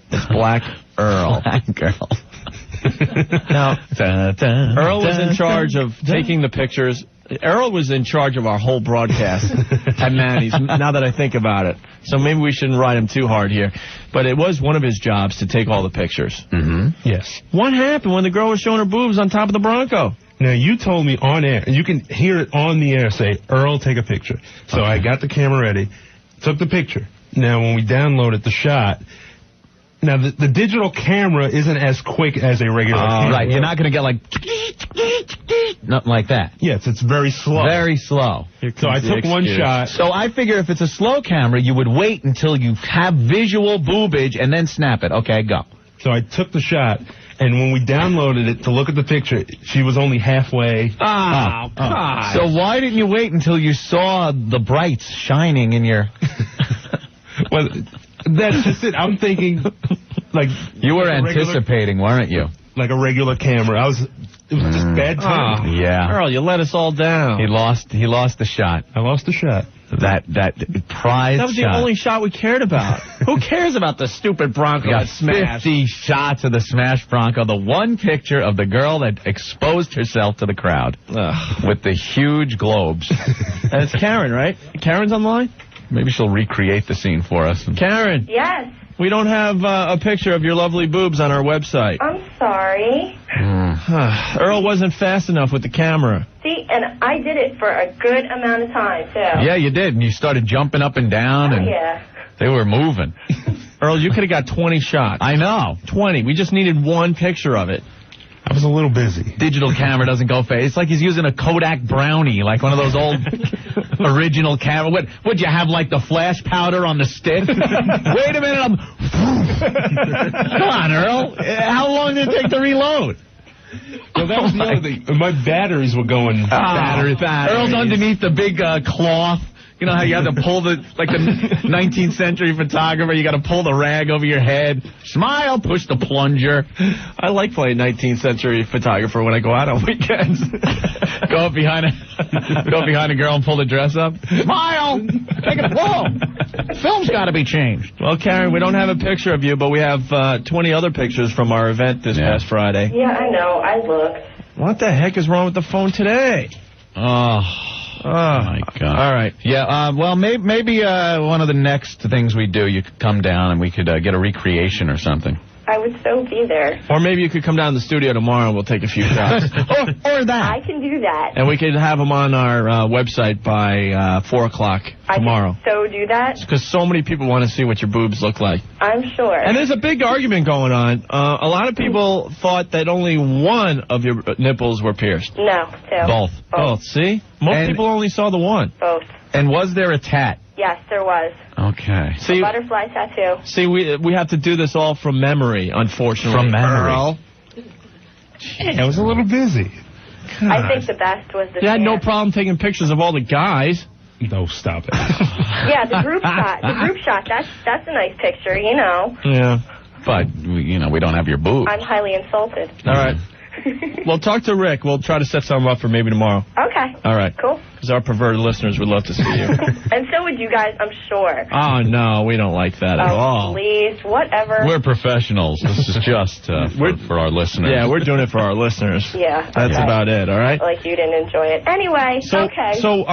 It's Black Earl. Black Girl. Now, Earl was in charge of taking the pictures. Earl was in charge of our whole broadcast at Manny's, now that I think about it. So maybe we shouldn't ride him too hard here. But it was one of his jobs to take all the pictures. Mm-hmm. Yes. What happened when the girl was showing her boobs on top of the Bronco? Now, you told me on air, and you can hear it on the air, say, Earl, take a picture. So I got the camera ready, took the picture. Now, when we downloaded the shot, now the digital camera isn't as quick as a regular camera. Right, you're not going to get like, nothing like that. Yes, it's very slow. Very slow. So I took one shot. So I figure if it's a slow camera, you would wait until you have visual boobage and then snap it. Okay, go. So I took the shot, and when we downloaded it to look at the picture, she was only halfway. Oh, God. So why didn't you wait until you saw the brights shining in your... Well, that's just it. I'm thinking, like... You were anticipating, weren't you? Like a regular camera. It was just bad timing. Yeah. Earl, you let us all down. He lost the shot. I lost the shot. That prize That was the shot. only shot we cared about. Who cares about the stupid Bronco We got that smashed? 50 shots of the smashed Bronco. The one picture of the girl that exposed herself to the crowd with the huge globes. And it's Karen, right? Karen's online? Maybe she'll recreate the scene for us. Karen. Yes. We don't have a picture of your lovely boobs on our website. I'm sorry. Earl wasn't fast enough with the camera. See, and I did it for a good amount of time, too. Yeah, you did. And you started jumping up and down. And yeah. they were moving. Earl, you could have got 20 shots. I know. 20. We just needed one picture of it. I was a little busy. Digital camera doesn't go fast. It's like he's using a Kodak Brownie, like one of those old original camera. Would you have like the flash powder on the stick? Wait a minute, Come on, Earl. How long did it take to reload? Well, that was the other thing. My batteries were going. Batteries. Earl's underneath the big cloth. You know how you have to pull the 19th century photographer, you got to pull the rag over your head. Smile, push the plunger. I like playing 19th century photographer when I go out on weekends. Go up behind a girl and pull the dress up. Smile! Take it. Whoa! Film's got to be changed. Well, Karen, we don't have a picture of you, but we have 20 other pictures from our event this past Friday. Yeah, I know. I looked. What the heck is wrong with the phone today? Oh, my God. All right. Yeah, well, maybe one of the next things we do, you could come down and we could get a recreation or something. I would so be there. Or maybe you could come down to the studio tomorrow and we'll take a few shots. or that. I can do that. And we could have them on our website by 4 o'clock tomorrow. I can so do that. Because so many people want to see what your boobs look like. I'm sure. And there's a big argument going on. A lot of people thought that only one of your nipples were pierced. No, two. Both. See? Most people only saw the one. Both. And was there a tat? Yes, there was. Okay. A butterfly tattoo. See, we have to do this all from memory, unfortunately. From memory. Earl. I was a little busy. God. I think the best was the You had no chance. problem taking pictures of all the guys. No, stop it. Yeah, the group shot. The group shot. That's a nice picture, you know. Yeah. But, we don't have your boobs. I'm highly insulted. All right. Well, talk to Rick. We'll try to set something up for maybe tomorrow. Okay. All right. Cool. Because our perverted listeners would love to see you. And so would you guys, I'm sure. Oh, no, we don't like that at all. Please, whatever. We're professionals. This is just for our listeners. Yeah, we're doing it for our listeners. Yeah. That's okay. about it, all right? Like you didn't enjoy it. Anyway, okay. So,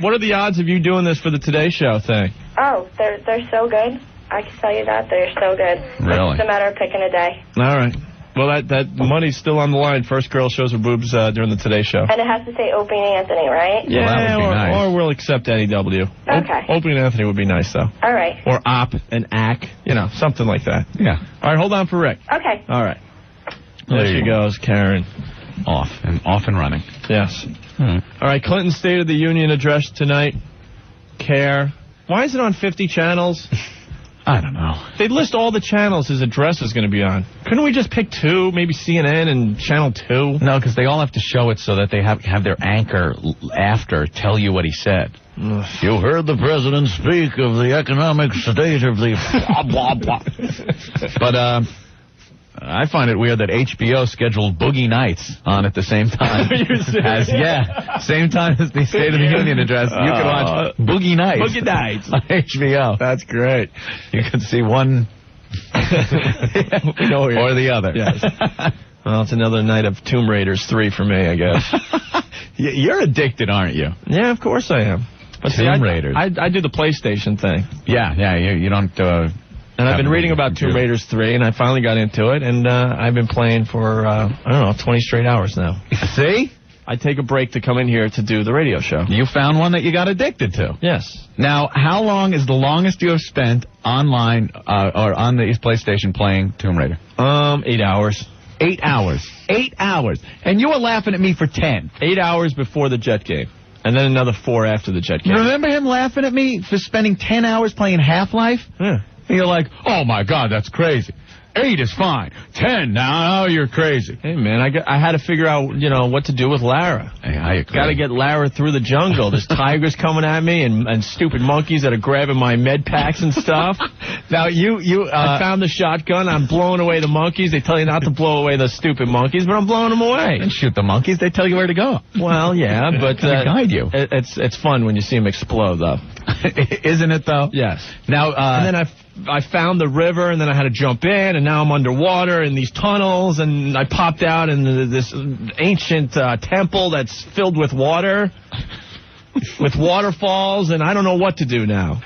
what are the odds of you doing this for the Today Show thing? Oh, they're so good. I can tell you that. They're so good. Really? It's just a matter of picking a day. All right. Well, that money's still on the line. First girl shows her boobs during the Today Show. And it has to say Opie and Anthony, right? Yeah, that would be nice. Or we'll accept NEW. Okay. Opie and Anthony would be nice, though. All right. Or Op and Ac. Something like that. Yeah. All right, hold on for Rick. Okay. All right. There she goes, Karen. Off and running. Yes. All right, Clinton's State of the Union address tonight. Care. Why is it on 50 channels? I don't know. They list all the channels his address is going to be on. Couldn't we just pick two, maybe CNN and Channel 2? No, because they all have to show it so that they have their anchor after tell you what he said. Ugh. You heard the president speak of the economic state of the blah, blah, blah. But, I find it weird that HBO scheduled Boogie Nights on at the same time. Same time as the State of the Union address. You can watch Boogie Nights. Boogie Nights. On HBO. That's great. You can see one or the other. Yes. Well, it's another night of Tomb Raiders 3 for me, I guess. You're addicted, aren't you? Yeah, of course I am. But Tomb Raiders. I do the PlayStation thing. Yeah, you don't... And I've been reading about Tomb Raiders 3, and I finally got into it, and I've been playing for, 20 straight hours now. See? I take a break to come in here to do the radio show. You found one that you got addicted to. Yes. Now, how long is the longest you have spent online or on the PlayStation playing Tomb Raider? 8 hours. 8 hours. 8 hours. And you were laughing at me for 10. 8 hours before the Jet game. And then another 4 after the Jet game. Remember him laughing at me for spending 10 hours playing Half-Life? Yeah. And you're like, oh, my God, that's crazy. 8 is fine. 10, now you're crazy. Hey, man, I had to figure out, what to do with Lara. Hey, I agree. Got to get Lara through the jungle. There's tigers coming at me and stupid monkeys that are grabbing my med packs and stuff. Now, I found the shotgun. I'm blowing away the monkeys. They tell you not to blow away the stupid monkeys, but I'm blowing them away. And shoot the monkeys. They tell you where to go. Well, yeah, but guide you. It's fun when you see them explode, though. Isn't it, though? Yes. Now, and then I found the river, and then I had to jump in, and now I'm underwater in these tunnels, and I popped out in this ancient temple that's filled with water, with waterfalls, and I don't know what to do now.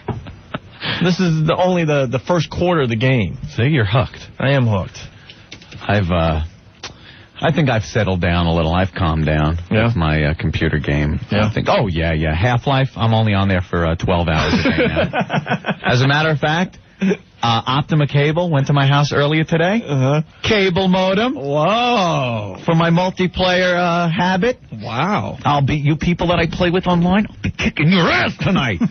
This is only the first quarter of the game. See, you're hooked. I am hooked. I think I've settled down a little. I've calmed down with my computer game. Yeah. I think, Half-Life, I'm only on there for 12 hours a day now. As a matter of fact, Optima Cable went to my house earlier today. Uh-huh. Cable modem. Whoa. For my multiplayer habit. Wow. I'll beat you people that I play with online. I'll be kicking your ass tonight.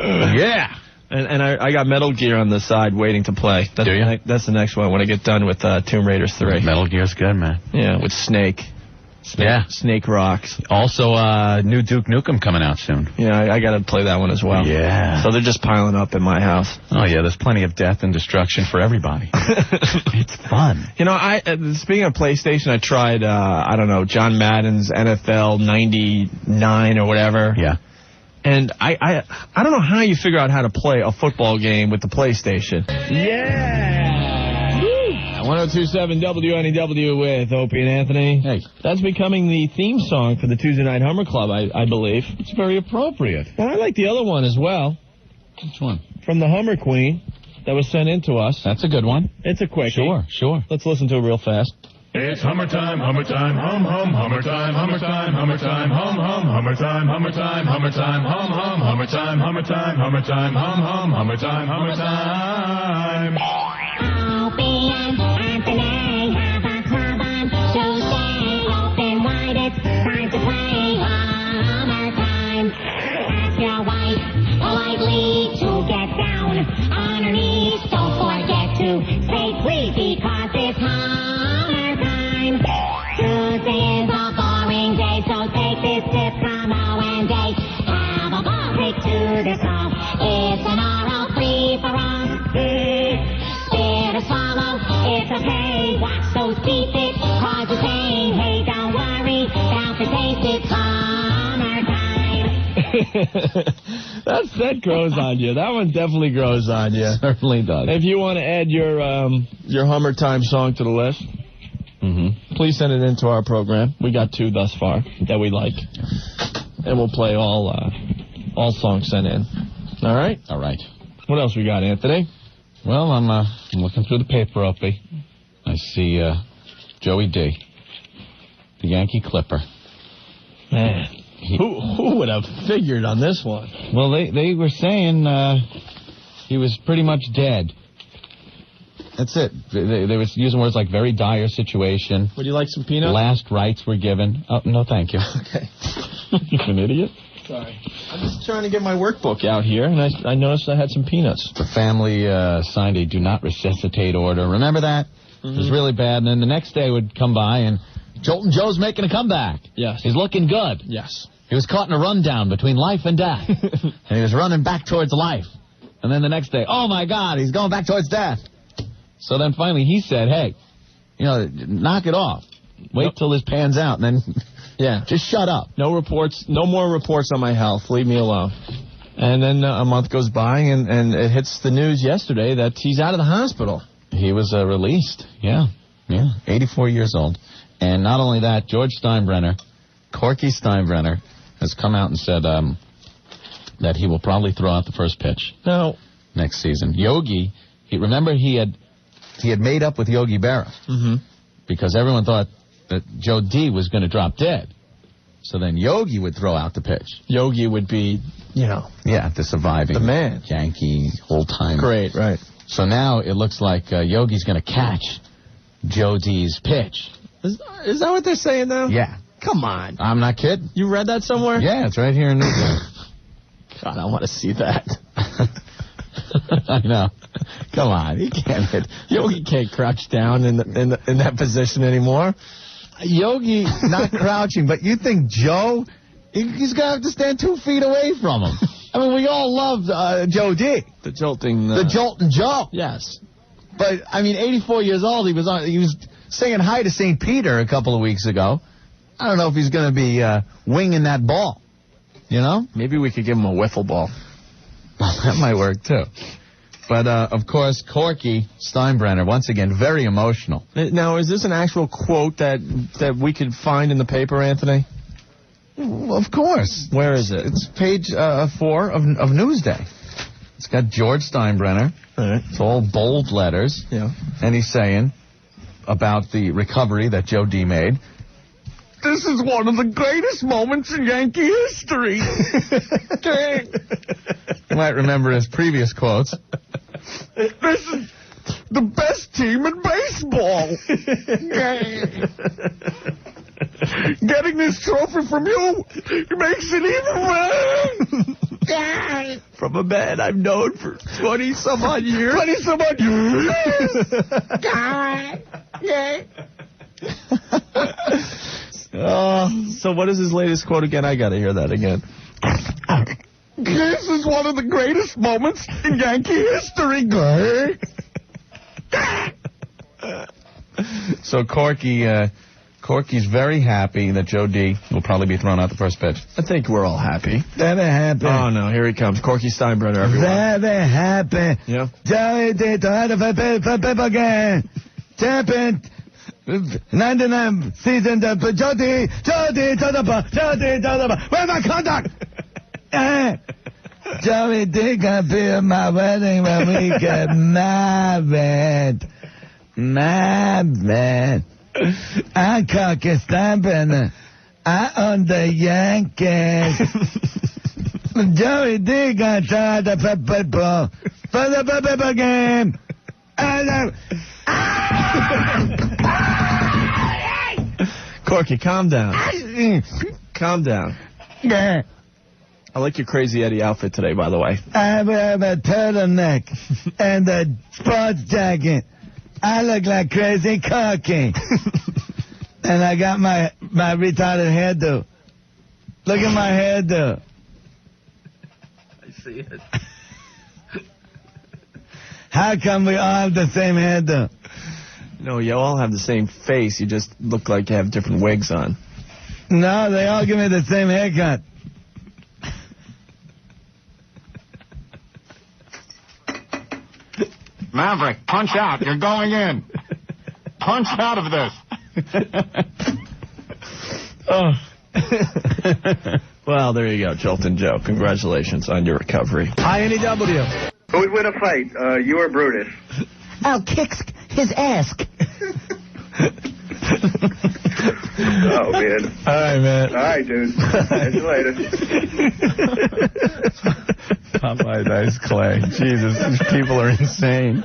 Yeah. And I got Metal Gear on the side waiting to play. Do you? That's the next one when I get done with Tomb Raiders 3. Metal Gear's good, man. Yeah, with Snake. Snake rocks. Also, new Duke Nukem coming out soon. Yeah, I got to play that one as well. Yeah. So they're just piling up in my house. Oh, yeah, there's plenty of death and destruction for everybody. It's fun. Speaking of PlayStation, I tried, John Madden's NFL 99 or whatever. Yeah. And I don't know how you figure out how to play a football game with the PlayStation. Yeah! 1027 WNEW with Opie and Anthony. Hey. That's becoming the theme song for the Tuesday Night Hummer Club, I believe. It's very appropriate. And I like the other one as well. Which one? From the Hummer Queen that was sent in to us. That's a good one. It's a quickie. Sure. Let's listen to it real fast. It's Hummer time, Hummer time, hum, Hummer time, Hummer time, Hummer time, hum, Hummer time, Hummer time, Hummer time, hum, Hummer time, Hummer time, Hummer time, hum, Hummer time, Hummer time. Opie and Anthony have a club on Tuesday. Open wide, it's time to play Hummer time. Ask your wife politely to get down on her knees. Don't forget to say please because it's Hummer time. Tuesday is a boring day, so take this tip from O&A. Have a ball, take to the song. It's an oral free-for-all. Spit or swallow, it's okay. Watch those teeth, it causes pain. Hey, don't worry about the taste, it's Hummer time. That grows on you. That one definitely grows on you. Certainly does. If you want to add your Hummer Time song to the list, please send it into our program. We got 2 thus far that we like. And we'll play all songs sent in. All right? All right. What else we got, Anthony? Well, I'm looking through the paper, Opie. I see Joey D, the Yankee Clipper. Man, who would have figured on this one? Well, they were saying he was pretty much dead. That's it. They were using words like very dire situation. Would you like some peanuts? Last rites were given. Oh, no, thank you. Okay. You're an idiot. Sorry. I'm just trying to get my workbook out here, and I noticed I had some peanuts. The family signed a do not resuscitate order. Remember that? It was really bad. And then the next day would come by, and Joltin' Joe's making a comeback. Yes. He's looking good. Yes. He was caught in a rundown between life and death. And he was running back towards life. And then the next day, oh, my God, he's going back towards death. So then finally he said, hey, knock it off. Wait till this pans out, and then... Yeah. Just shut up. No more reports on my health. Leave me alone. And then a month goes by, and it hits the news yesterday that he's out of the hospital. He was released. Yeah. 84 years old. And not only that, George Steinbrenner, Corky Steinbrenner, has come out and said that he will probably throw out the first pitch next season. Yogi, remember he had made up with Yogi Berra because everyone thought that Joe D was going to drop dead. So then Yogi would throw out the pitch. Yogi would be, the surviving. The man. Yankee, old-time. Great, right. So now it looks like Yogi's going to catch Joe D's pitch. Is that what they're saying now? Yeah. Come on. I'm not kidding. You read that somewhere? Yeah, it's right here in Newton. God, I want to see that. I know. Come on, he can't hit. Yogi can't crouch down in that position anymore. Yogi not crouching, but you think Joe? He's gonna have to stand 2 feet away from him. I mean, we all love Joe D. The jolting Joe. Yes. But I mean, 84 years old. He was singing hi to St. Peter a couple of weeks ago. I don't know if he's going to be winging that ball. You know? Maybe we could give him a wiffle ball. That might work, too. But, of course, Corky Steinbrenner, once again, very emotional. Now, is this an actual quote that we could find in the paper, Anthony? Well, of course. Where is it? It's page 4 of Newsday. It's got George Steinbrenner. All right. It's all bold letters. Yeah. And he's saying about the recovery that Joe D made. This is one of the greatest moments in Yankee history. You might remember his previous quotes. This is the best team in baseball. Getting this trophy from you makes it even better. From a man I've known for 20-some-odd years. 20-some-odd years. So what is his latest quote again? I got to hear that again. This is one of the greatest moments in Yankee history. So Corky's very happy that Joe D will probably be thrown out the first pitch. I think we're all happy. Very happy. Oh, no, here he comes. Corky Steinbrenner, everyone. Very happy. Yeah. Joe D to have a people game. Champion. 99 season, Joe D to the ball. Where's my conduct? Joey D can be at my wedding when we get married. I'm Corky Steinbrenner. I own the Yankees. Joey D can try the football for the football game. Corky, calm down. Calm down. Yeah. I like your Crazy Eddie outfit today, by the way. I have a turtleneck and a sports jacket. I look like Crazy Corky. And I got my retarded hairdo. Look at my hairdo. I see it. How come we all have the same hairdo? No, you all have the same face. You just look like you have different wigs on. No, they all give me the same haircut. Maverick, punch out. You're going in. Punch out of this. Oh. Well, there you go, Jolton Joe. Congratulations on your recovery. INEW. Who would win a fight, you or Brutus? I'll kick his ass. Oh, man. All right, man. All right, dude. Catch you later. Popeye Dice Clay. Jesus, these people are insane.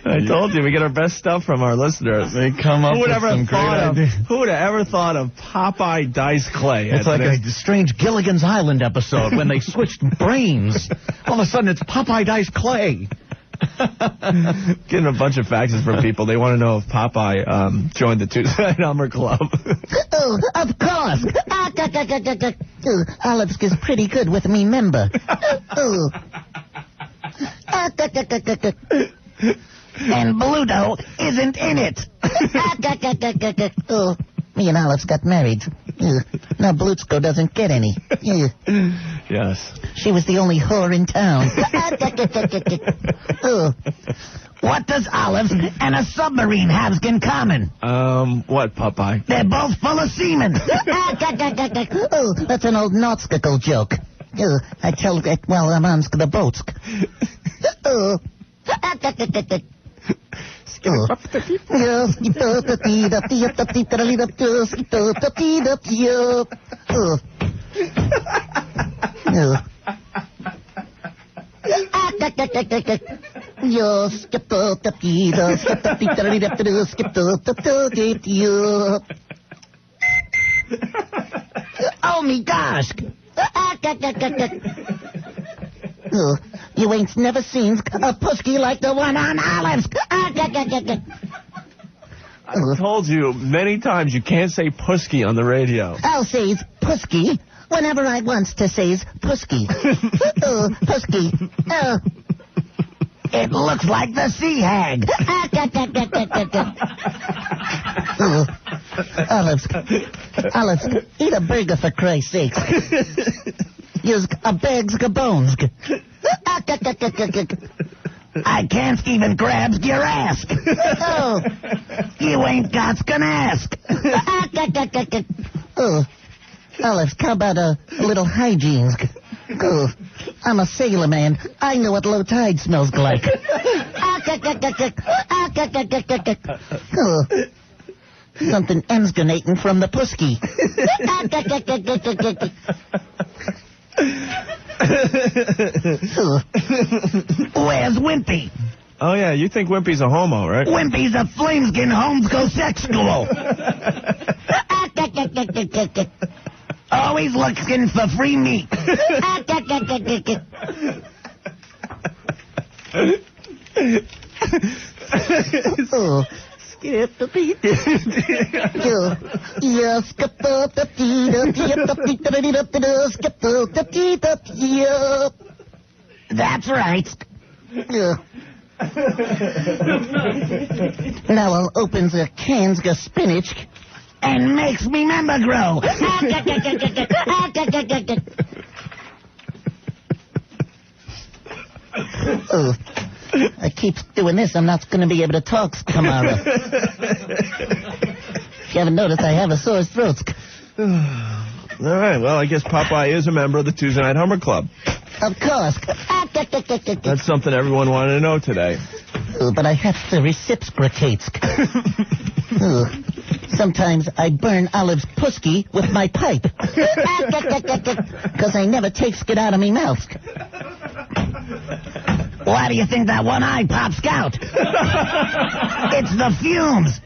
I told you, we get our best stuff from our listeners. They come up with some great ideas. Who would have ever thought of Popeye Dice Clay? It's like a strange Gilligan's Island episode when they switched brains. All of a sudden, it's Popeye Dice Clay. Getting a bunch of faxes from people. They want to know if Popeye joined the Tuesday Number Club. Oh, of course. Olives is pretty good with me member. And Bluto isn't in it. Me and Olives got married. Now Blutsko doesn't get any. Yes. She was the only whore in town. What does Olives and a submarine have in common? What, Popeye? They're both full of semen. Oh, that's an old nautical joke. I tell it while I'm on the boats. Oh, me gosh. You ain't never seen a pusky like the one on Olives. I've told you many times you can't say pusky on the radio. I'll say pusky whenever I wants to say pusky. Pusky. It looks like the sea hag. Olives, eat a burger for Christ's sake. Use a bag's bones. I can't even grab your ass. Oh, you ain't got gonna ask. Oh, Olives, how about a little hygiene? Oh, I'm a sailor man. I know what low tide smells like. Oh, something emanating from the pusky. Where's Wimpy? Oh, yeah, you think Wimpy's a homo, right? Wimpy's a flameskin homosexual. Always looking for free meat. Oh. Skip the beat. That's right. Now I'll open the cans of spinach and makes me member grow. Oh, I keep doing this. I'm not going to be able to talk tomorrow. If you haven't noticed, I have a sore throat. All right, well, I guess Popeye is a member of the Tuesday Night Hummer Club. Of course. That's something everyone wanted to know today. Oh, but I have to reciprocate. Oh, sometimes I burn Olive's pusky with my pipe. Because I never takes it out of me mouth. Why do you think that one eye pops out? It's the fumes.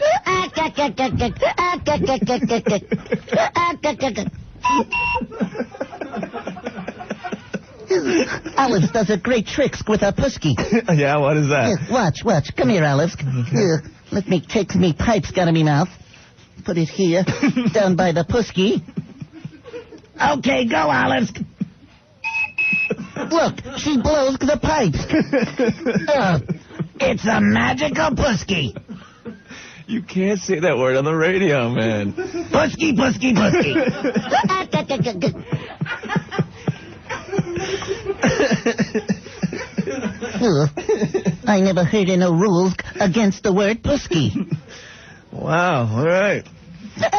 Olives does a great tricks with her pusky. Yeah, what is that? Watch. Come here, Olives. Here, let me take me pipes out of me mouth. Put it here, down by the pusky. Okay, go, Olives. Look, she blows the pipes. It's a magical pusky. You can't say that word on the radio, man. Pusky. I never heard of no rules against the word pusky. Wow, all right. All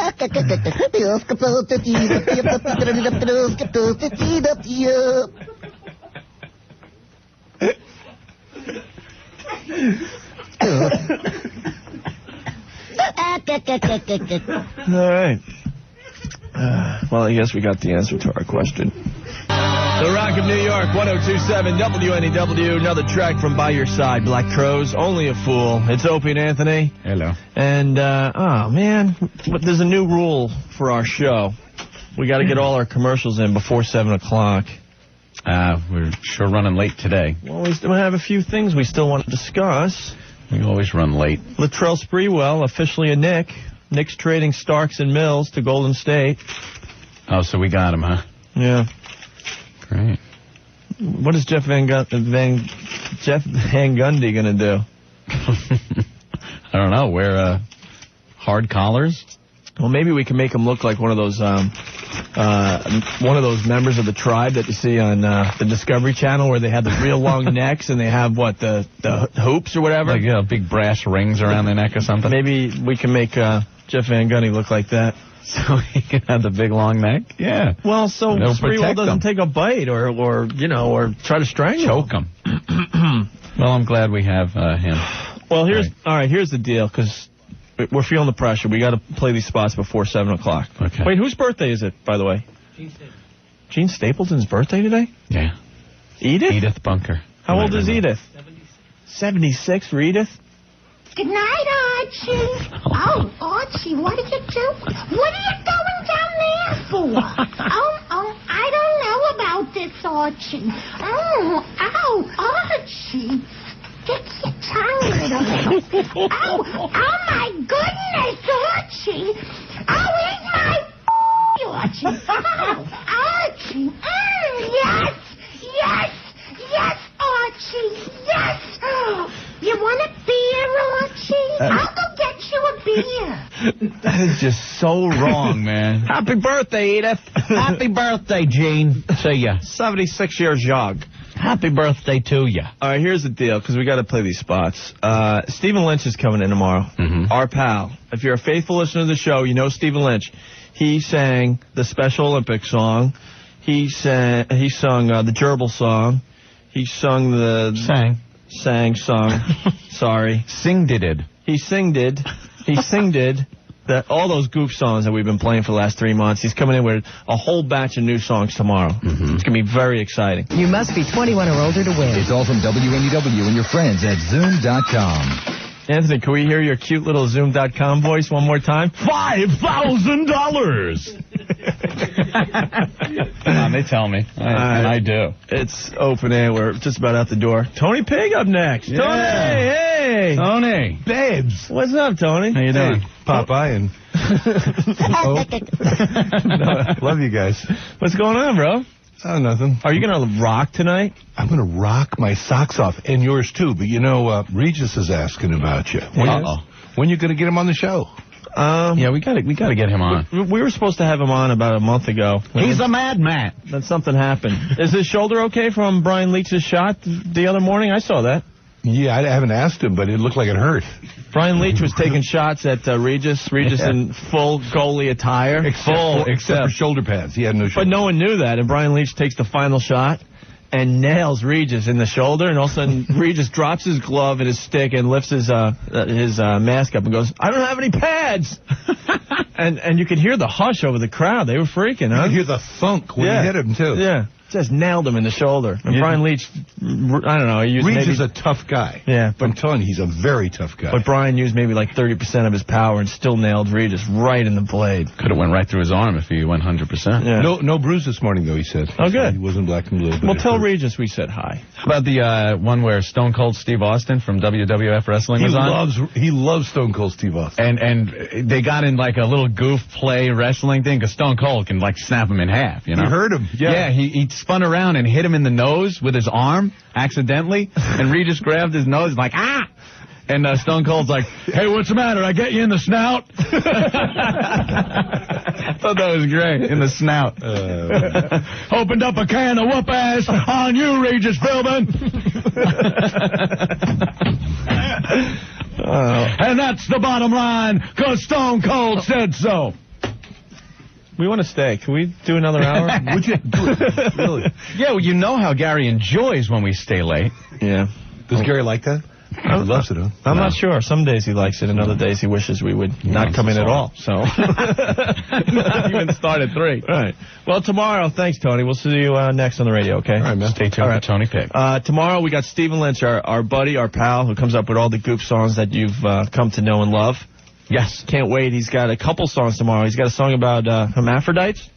right. Well, I guess we got the answer to our question. The Rock of New York, 102.7 WNEW. Another track from By Your Side, Black Crowes, Only a Fool. It's Opie and Anthony. Hello. And, oh, man, but there's a new rule for our show. We got to get all our commercials in before 7 o'clock. We're sure running late today. Well, we still have a few things we still want to discuss. We always run late. Latrell Sprewell, officially a Knick. Knicks trading Starks and Mills to Golden State. Oh, so we got him, huh? Yeah. Great. What is Jeff Van Gundy going to do? I don't know. Wear hard collars? Well, maybe we can make him look like one of those members of the tribe that you see on the Discovery Channel where they have the real long necks and they have, the hoops or whatever? Like, big brass rings around their neck or something? Maybe we can make Jeff Van Gundy look like that. So he can have the big long neck? Yeah. Well, so Sprewell doesn't take a bite or try to strangle him. Well, I'm glad we have him. Well, here's the deal, because we're feeling the pressure. We got to play these spots before 7 o'clock. Okay. Wait, whose birthday is it, by the way? Gene Stapleton's birthday today? Yeah. Edith? Edith Bunker. How old is Edith? 76 for Edith? Good night, Archie. Oh, Archie, what did you do? What are you going down there for? I don't know about this, Archie. Oh, ow, Archie. Stick your tongue, little bit. Oh, my goodness, Archie. Oh, eat my Archie. Oh, Archie. Yes, yes, yes, Archie, yes. You want a beer, Archie? I'll go get you a beer. That is just so wrong, man. Happy birthday, Edith. Happy birthday, Gene. See ya. 76 years young. Happy birthday to ya. All right, here's the deal, because we got to play these spots. Stephen Lynch is coming in tomorrow. Our pal. If you're a faithful listener to the show, you know Stephen Lynch. He sang the Special Olympics song. He sung the Gerbil song. He sung the... Sung. Sorry. Singdid. He singdid. All those goof songs that we've been playing for the last 3 months. He's coming in with a whole batch of new songs tomorrow. It's going to be very exciting. You must be 21 or older to win. It's all from WNEW and your friends at Zoom.com. Anthony, can we hear your cute little Zoom.com voice one more time? $5,000. They tell me. I do. It's open air. We're just about out the door. Tony Pig up next. Yeah. Tony, hey. Tony. Babes. What's up, Tony? How you doing? Popeye and... Love you guys. What's going on, bro? Oh, nothing. Are you going to rock tonight? I'm going to rock my socks off, and yours too. But you know, Regis is asking about you. When are you going to get him on the show? Yeah, we gotta get him on. We were supposed to have him on about a month ago. He's a madman. Then something happened. Is his shoulder okay from Brian Leach's shot the other morning? I saw that. Yeah, I haven't asked him, but it looked like it hurt. Brian Leach was taking shots at Regis in full goalie attire. Except for shoulder pads. He had no shoulder. But no one knew that, and Brian Leach takes the final shot and nails Regis in the shoulder, and all of a sudden Regis drops his glove and his stick and lifts his mask up and goes, "I don't have any pads." and you could hear the hush over the crowd. They were freaking, huh? You could hear the thunk when you hit him, too. Yeah. Just nailed him in the shoulder. And Brian Leach, I don't know. Regis is a tough guy. Yeah. But I'm telling you, he's a very tough guy. But Brian used maybe like 30% of his power and still nailed Regis right in the blade. Could have went right through his arm if he went 100%. Yeah. No bruise this morning, though, he said. Oh, good. He wasn't black and blue. Well, tell Regis we said hi. How about the one where Stone Cold Steve Austin from WWF Wrestling was on? He loves Stone Cold Steve Austin. And they got in like a little goof play wrestling thing because Stone Cold can like snap him in half, you know? You heard him. Yeah, he spun around and hit him in the nose with his arm accidentally, and Regis grabbed his nose like, ah! And Stone Cold's like, "Hey, what's the matter? I get you in the snout?" I thought that was great, in the snout. Opened up a can of whoop ass on you, Regis Philbin. And that's the bottom line, because Stone Cold said so. We want to stay. Can we do another hour? Would you do it? Really? Yeah, well, you know how Gary enjoys when we stay late. Yeah. Does Gary like that? He loves it, huh? I'm not sure. Some days he likes it, and other days he wishes we would not come in at all. So, not even start at 3. All right. Well, tomorrow, thanks, Tony. We'll see you next on the radio, okay? All right, man. Stay tuned for Tony Pig. Tomorrow we got Stephen Lynch, our buddy, our pal, who comes up with all the goof songs that you've come to know and love. Yes. Can't wait. He's got a couple songs tomorrow. He's got a song about hermaphrodites.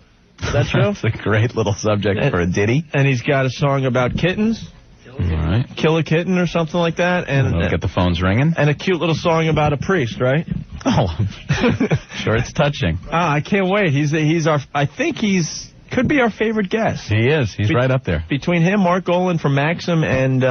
Is that true? That's a great little subject for a ditty. And he's got a song about kittens. All right. Kill a kitten or something like that. And we'll get the phones ringing. And a cute little song about a priest, right? Oh, sure, it's touching. I can't wait. He's our. I think could be our favorite guest. He is. He's right up there. Between him, Mark Golan from Maxim, and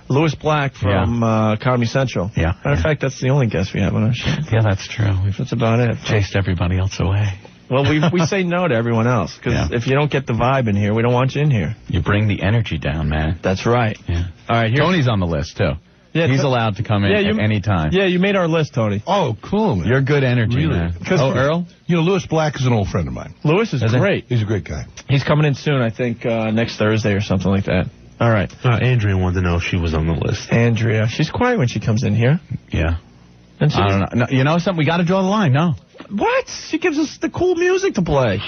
Louis Black from Comedy Central. Yeah. Matter of fact, that's the only guest we have on our show. Yeah, that's true. That's about it. Chased everybody else away. Well, we say no to everyone else, because if you don't get the vibe in here, we don't want you in here. You bring the energy down, man. That's right. Yeah. All right, Tony's on the list, too. Yeah, he's allowed to come in at any time. Yeah, you made our list, Tony. Oh, cool, man. You're good energy, really? man. Oh, Earl? You know, Louis Black is an old friend of mine. Louis is great. He's a great guy. He's coming in soon, I think, next Thursday or something like that. All right. Andrea wanted to know if she was on the list. Andrea. She's quiet when she comes in here. Yeah. And I don't know. No, you know something? We got to draw the line, no. What? She gives us the cool music to play.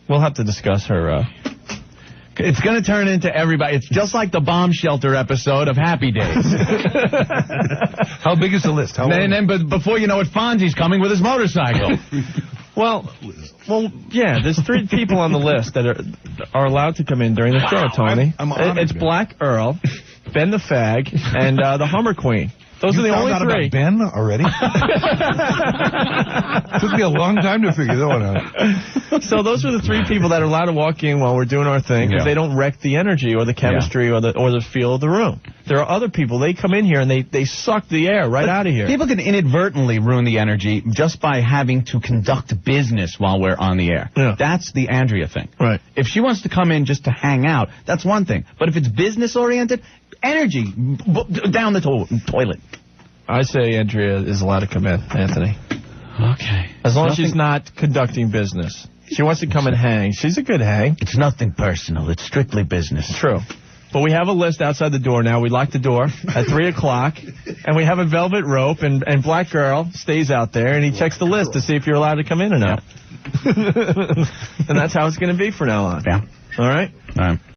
We'll have to discuss her. It's going to turn into everybody. It's just like the bomb shelter episode of Happy Days. How big is the list? But before you know it, Fonzie's coming with his motorcycle. Well, yeah, there's 3 people on the list that are allowed to come in during the show, Tony. I'm honored, it's man. Black Earl, Ben the Fag, and the Hummer Queen. Those are the only 3. About Ben already? Took me a long time to figure that one out. So those are the 3 people that are allowed to walk in while we're doing our thing because they don't wreck the energy or the chemistry or the feel of the room. There are other people, they come in here and they suck the air right out of here. People can inadvertently ruin the energy just by having to conduct business while we're on the air. Yeah. That's the Andrea thing. Right. If she wants to come in just to hang out, that's one thing. But if it's business-oriented, energy, down the toilet. I say Andrea is allowed to come in, Anthony. Okay. As long as she's not conducting business. She wants to come and hang. She's a good hang. It's nothing personal. It's strictly business. True. But we have a list outside the door now. We lock the door at 3 o'clock, and we have a velvet rope, and Black Girl stays out there, and he checks the list to see if you're allowed to come in or not. And that's how it's going to be from now on. Yeah. All right? All right.